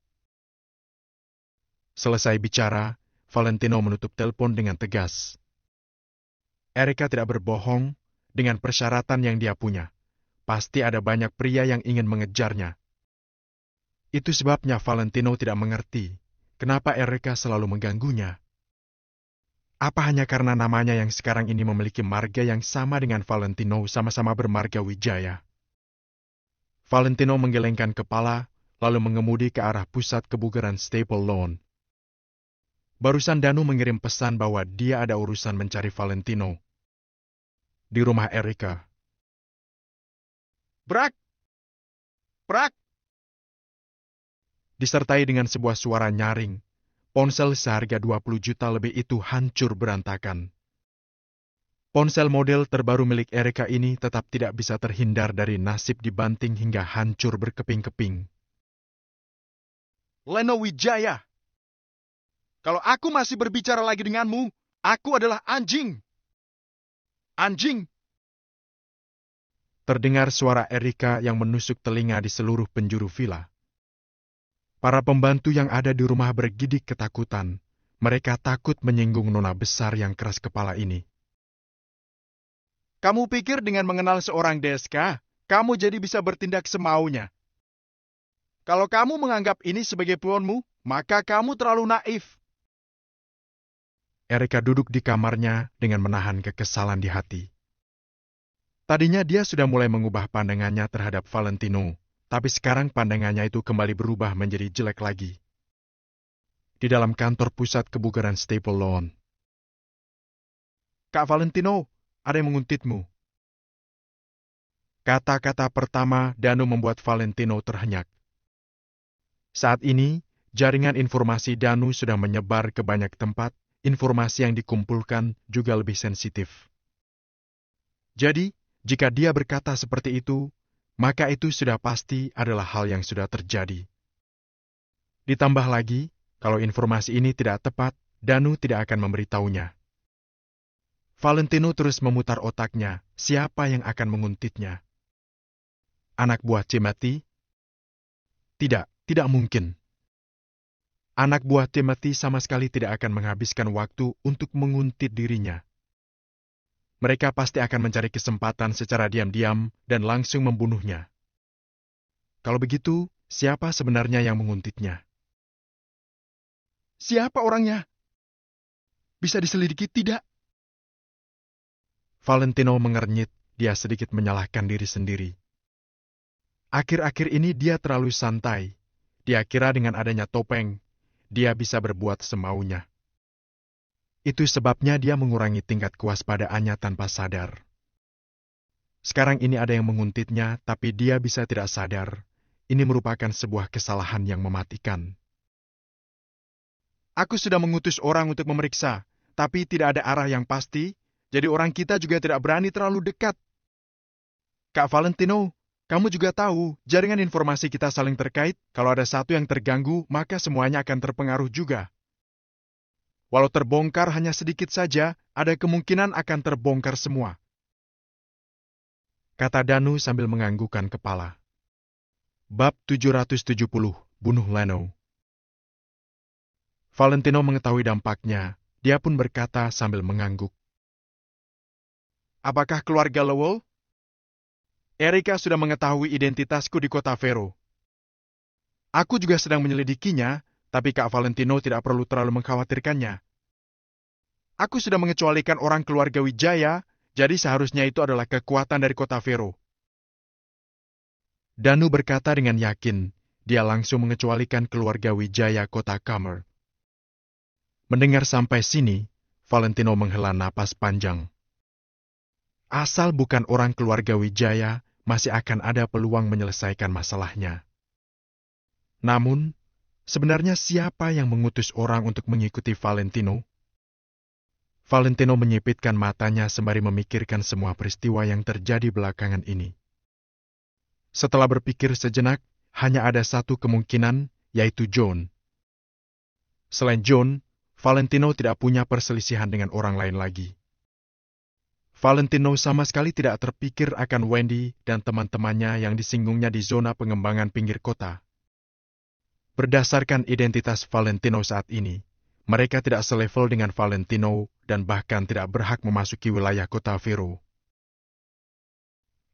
Selesai bicara, Valentino menutup telepon dengan tegas. Erica tidak berbohong, dengan persyaratan yang dia punya. Pasti ada banyak pria yang ingin mengejarnya. Itu sebabnya Valentino tidak mengerti kenapa Erika selalu mengganggunya. Apa hanya karena namanya yang sekarang ini memiliki marga yang sama dengan Valentino, sama-sama bermarga Wijaya? Valentino menggelengkan kepala, lalu mengemudi ke arah pusat kebugaran Staple Lawn. Barusan Danu mengirim pesan bahwa dia ada urusan mencari Valentino di rumah Erika. Brak! Brak! Disertai dengan sebuah suara nyaring, ponsel seharga 20 juta lebih itu hancur berantakan. Ponsel model terbaru milik Erika ini tetap tidak bisa terhindar dari nasib dibanting hingga hancur berkeping-keping. Leno Wijaya! Kalau aku masih berbicara lagi denganmu, aku adalah anjing! Anjing! Terdengar suara Erika yang menusuk telinga di seluruh penjuru villa. Para pembantu yang ada di rumah bergidik ketakutan. Mereka takut menyinggung nona besar yang keras kepala ini. Kamu pikir dengan mengenal seorang Deska, kamu jadi bisa bertindak semaunya? Kalau kamu menganggap ini sebagai peluangmu, maka kamu terlalu naif. Erika duduk di kamarnya dengan menahan kekesalan di hati. Tadinya dia sudah mulai mengubah pandangannya terhadap Valentino, tapi sekarang pandangannya itu kembali berubah menjadi jelek lagi. Di dalam kantor pusat kebugaran Staple Lawn. Kak Valentino, ada yang menguntitmu. Kata-kata pertama Danu membuat Valentino terhenyak. Saat ini, jaringan informasi Danu sudah menyebar ke banyak tempat, informasi yang dikumpulkan juga lebih sensitif. Jadi, jika dia berkata seperti itu, maka itu sudah pasti adalah hal yang sudah terjadi. Ditambah lagi, kalau informasi ini tidak tepat, Danu tidak akan memberitahunya. Valentino terus memutar otaknya, siapa yang akan menguntitnya? Anak buah Timothy? Tidak mungkin. Anak buah Timothy sama sekali tidak akan menghabiskan waktu untuk menguntit dirinya. Mereka pasti akan mencari kesempatan secara diam-diam dan langsung membunuhnya. Kalau begitu, siapa sebenarnya yang menguntitnya? Siapa orangnya? Bisa diselidiki tidak? Valentino mengernyit, dia sedikit menyalahkan diri sendiri. Akhir-akhir ini dia terlalu santai. Dia kira dengan adanya topeng, dia bisa berbuat semaunya. Itu sebabnya dia mengurangi tingkat kewaspadaannya tanpa sadar. Sekarang ini ada yang menguntitnya, tapi dia bisa tidak sadar. Ini merupakan sebuah kesalahan yang mematikan. Aku sudah mengutus orang untuk memeriksa, tapi tidak ada arah yang pasti, jadi orang kita juga tidak berani terlalu dekat. Kak Valentino, kamu juga tahu, jaringan informasi kita saling terkait, kalau ada satu yang terganggu, maka semuanya akan terpengaruh juga. Walau terbongkar hanya sedikit saja, ada kemungkinan akan terbongkar semua. Kata Danu sambil menganggukkan kepala. Bab 770, bunuh Leno. Valentino mengetahui dampaknya, dia pun berkata sambil mengangguk. Apakah keluarga Lowell? Erika sudah mengetahui identitasku di kota Vero. Aku juga sedang menyelidikinya, tapi Kak Valentino tidak perlu terlalu mengkhawatirkannya. Aku sudah mengecualikan orang keluarga Wijaya, jadi seharusnya itu adalah kekuatan dari kota Vero. Danu berkata dengan yakin, dia langsung mengecualikan keluarga Wijaya kota Kamer. Mendengar sampai sini, Valentino menghela napas panjang. Asal bukan orang keluarga Wijaya, masih akan ada peluang menyelesaikan masalahnya. Namun, sebenarnya siapa yang mengutus orang untuk mengikuti Valentino? Valentino menyipitkan matanya sembari memikirkan semua peristiwa yang terjadi belakangan ini. Setelah berpikir sejenak, hanya ada satu kemungkinan, yaitu John. Selain John, Valentino tidak punya perselisihan dengan orang lain lagi. Valentino sama sekali tidak terpikir akan Wendy dan teman-temannya yang disinggungnya di zona pengembangan pinggir kota. Berdasarkan identitas Valentino saat ini, mereka tidak selevel dengan Valentino dan bahkan tidak berhak memasuki wilayah kota Vero.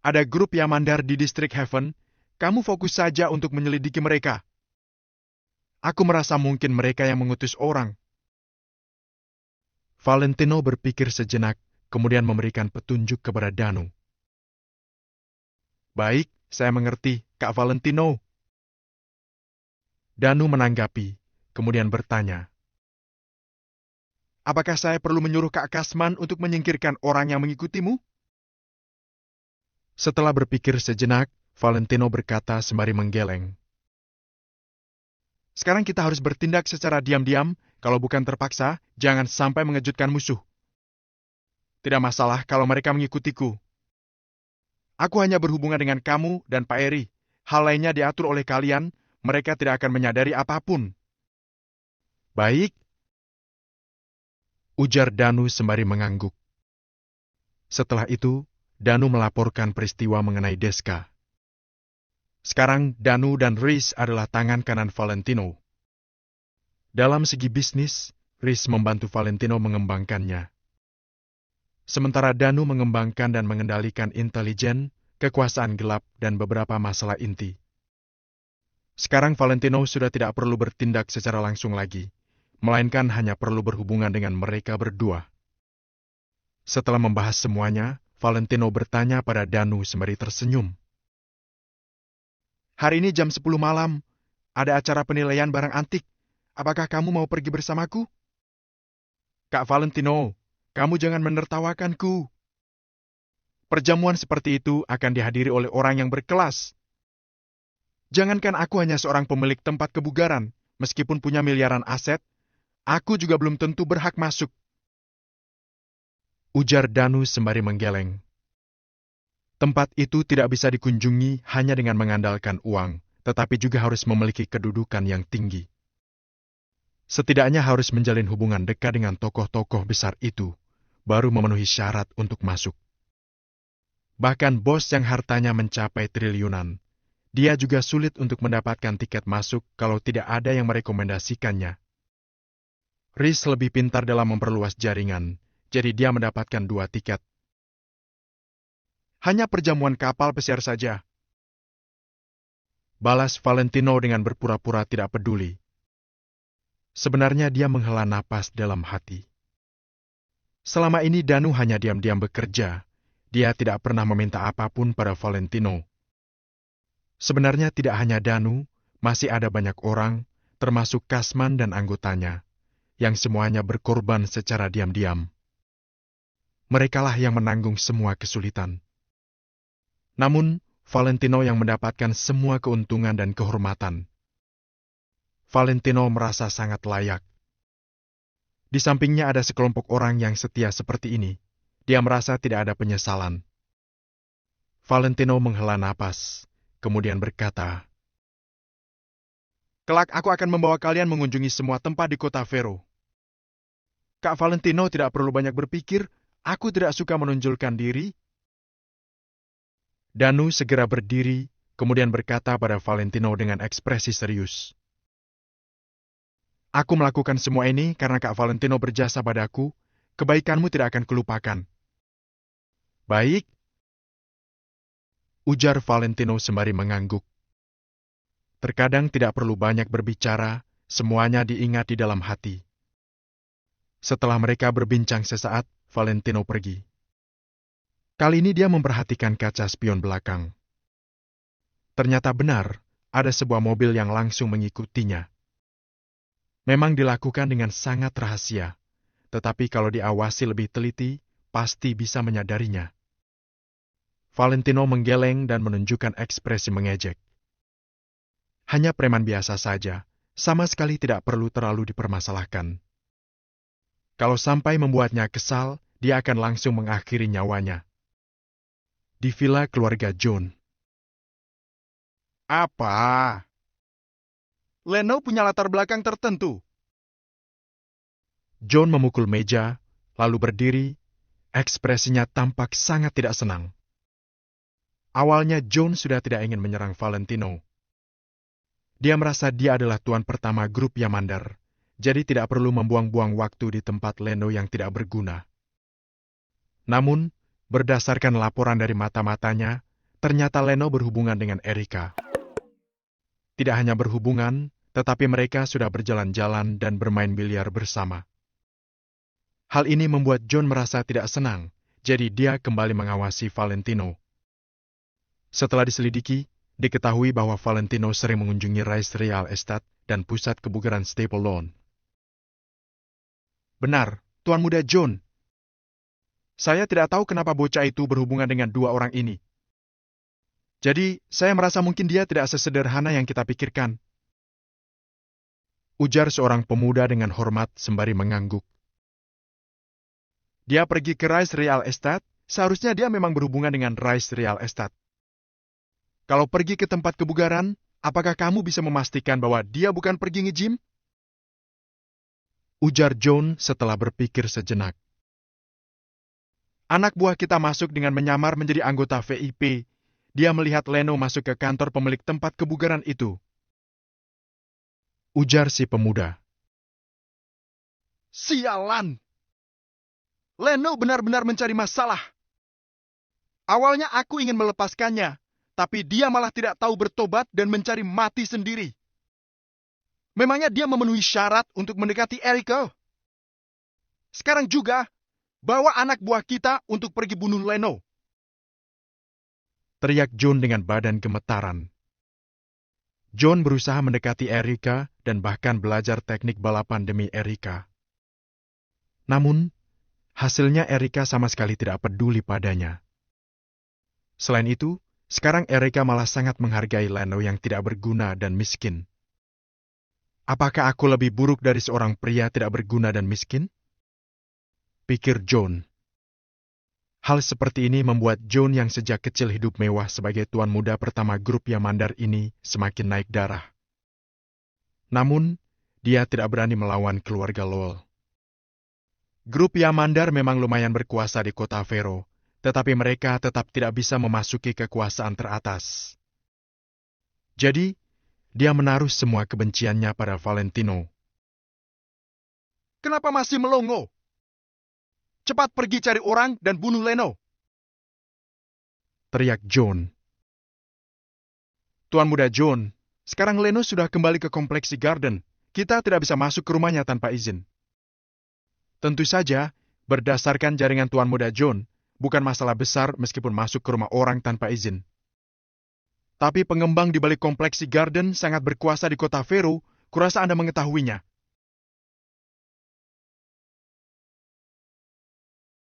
Ada grup Yamandar di distrik Heaven, kamu fokus saja untuk menyelidiki mereka. Aku merasa mungkin mereka yang mengutus orang. Valentino berpikir sejenak, kemudian memberikan petunjuk kepada Danu. Baik, saya mengerti, Kak Valentino. Danu menanggapi, kemudian bertanya, Apakah saya perlu menyuruh Kak Kasman untuk menyingkirkan orang yang mengikutimu? Setelah berpikir sejenak, Valentino berkata sembari menggeleng. Sekarang kita harus bertindak secara diam-diam, kalau bukan terpaksa, jangan sampai mengejutkan musuh. Tidak masalah kalau mereka mengikutiku. Aku hanya berhubungan dengan kamu dan Pak Eri. Hal lainnya diatur oleh kalian, mereka tidak akan menyadari apapun. Baik, ujar Danu sembari mengangguk. Setelah itu, Danu melaporkan peristiwa mengenai Deska. Sekarang Danu dan Rhys adalah tangan kanan Valentino. Dalam segi bisnis, Rhys membantu Valentino mengembangkannya. Sementara Danu mengembangkan dan mengendalikan intelijen, kekuasaan gelap, dan beberapa masalah inti. Sekarang Valentino sudah tidak perlu bertindak secara langsung lagi, melainkan hanya perlu berhubungan dengan mereka berdua. Setelah membahas semuanya, Valentino bertanya pada Danu sembari tersenyum. Hari ini jam 10 malam, ada acara penilaian barang antik. Apakah kamu mau pergi bersamaku? Kak Valentino, kamu jangan menertawakanku. Perjamuan seperti itu akan dihadiri oleh orang yang berkelas. Jangankan aku hanya seorang pemilik tempat kebugaran, meskipun punya miliaran aset, aku juga belum tentu berhak masuk. Ujar Danu sembari menggeleng. Tempat itu tidak bisa dikunjungi hanya dengan mengandalkan uang, tetapi juga harus memiliki kedudukan yang tinggi. Setidaknya harus menjalin hubungan dekat dengan tokoh-tokoh besar itu, baru memenuhi syarat untuk masuk. Bahkan bos yang hartanya mencapai triliunan, dia juga sulit untuk mendapatkan tiket masuk kalau tidak ada yang merekomendasikannya. Rhys lebih pintar dalam memperluas jaringan, jadi dia mendapatkan 2 tiket. Hanya perjamuan kapal pesiar saja. Balas Valentino dengan berpura-pura tidak peduli. Sebenarnya dia menghela napas dalam hati. Selama ini Danu hanya diam-diam bekerja. Dia tidak pernah meminta apapun pada Valentino. Sebenarnya tidak hanya Danu, masih ada banyak orang, termasuk Kasman dan anggotanya, yang semuanya berkorban secara diam-diam. Merekalah yang menanggung semua kesulitan. Namun, Valentino yang mendapatkan semua keuntungan dan kehormatan. Valentino merasa sangat layak. Di sampingnya ada sekelompok orang yang setia seperti ini. Dia merasa tidak ada penyesalan. Valentino menghela napas, kemudian berkata, Kelak aku akan membawa kalian mengunjungi semua tempat di kota Vero. Kak Valentino tidak perlu banyak berpikir, aku tidak suka menonjolkan diri. Danu segera berdiri, kemudian berkata pada Valentino dengan ekspresi serius. Aku melakukan semua ini karena Kak Valentino berjasa padaku, kebaikanmu tidak akan kulupakan. Baik, ujar Valentino sembari mengangguk. Terkadang tidak perlu banyak berbicara, semuanya diingat di dalam hati. Setelah mereka berbincang sesaat, Valentino pergi. Kali ini dia memperhatikan kaca spion belakang. Ternyata benar, ada sebuah mobil yang langsung mengikutinya. Memang dilakukan dengan sangat rahasia, tetapi kalau diawasi lebih teliti, pasti bisa menyadarinya. Valentino menggeleng dan menunjukkan ekspresi mengejek. Hanya preman biasa saja, sama sekali tidak perlu terlalu dipermasalahkan. Kalau sampai membuatnya kesal, dia akan langsung mengakhiri nyawanya. Di villa keluarga John. Apa? Leno punya latar belakang tertentu. John memukul meja, lalu berdiri, ekspresinya tampak sangat tidak senang. Awalnya John sudah tidak ingin menyerang Valentino. Dia merasa dia adalah tuan pertama grup Yamandar, jadi tidak perlu membuang-buang waktu di tempat Leno yang tidak berguna. Namun, berdasarkan laporan dari mata-matanya, ternyata Leno berhubungan dengan Erika. Tidak hanya berhubungan, tetapi mereka sudah berjalan-jalan dan bermain biliar bersama. Hal ini membuat John merasa tidak senang, jadi dia kembali mengawasi Valentino. Setelah diselidiki, diketahui bahwa Valentino sering mengunjungi Rice Real Estate dan pusat kebugaran Staple Lawn. Benar, Tuan Muda John. Saya tidak tahu kenapa bocah itu berhubungan dengan dua orang ini. Jadi, saya merasa mungkin dia tidak sesederhana yang kita pikirkan. Ujar seorang pemuda dengan hormat sembari mengangguk. Dia pergi ke Rice Real Estate, seharusnya dia memang berhubungan dengan Rice Real Estate. Kalau pergi ke tempat kebugaran, apakah kamu bisa memastikan bahwa dia bukan pergi nge-gym? Ujar John setelah berpikir sejenak. Anak buah kita masuk dengan menyamar menjadi anggota VIP. Dia melihat Leno masuk ke kantor pemilik tempat kebugaran itu. Ujar si pemuda. Sialan! Leno benar-benar mencari masalah. Awalnya aku ingin melepaskannya, tapi dia malah tidak tahu bertobat dan mencari mati sendiri. Memangnya dia memenuhi syarat untuk mendekati Erika? Sekarang juga, bawa anak buah kita untuk pergi bunuh Leno. Teriak John dengan badan gemetaran. John berusaha mendekati Erika dan bahkan belajar teknik balapan demi Erika. Namun, hasilnya Erika sama sekali tidak peduli padanya. Selain itu, sekarang Erika malah sangat menghargai Leno yang tidak berguna dan miskin. Apakah aku lebih buruk dari seorang pria tidak berguna dan miskin? Pikir John. Hal seperti ini membuat John yang sejak kecil hidup mewah sebagai tuan muda pertama grup Yamandar ini semakin naik darah. Namun, dia tidak berani melawan keluarga Lowell. Grup Yamandar memang lumayan berkuasa di kota Vero, tetapi mereka tetap tidak bisa memasuki kekuasaan teratas. Jadi, dia menaruh semua kebenciannya pada Valentino. Kenapa masih melongo? Cepat pergi cari orang dan bunuh Leno. Teriak John. Tuan Muda John, sekarang Leno sudah kembali ke kompleks Garden. Kita tidak bisa masuk ke rumahnya tanpa izin. Tentu saja, berdasarkan jaringan Tuan Muda John, bukan masalah besar meskipun masuk ke rumah orang tanpa izin. Tapi pengembang di balik kompleks Garden sangat berkuasa di kota Vero, kurasa Anda mengetahuinya.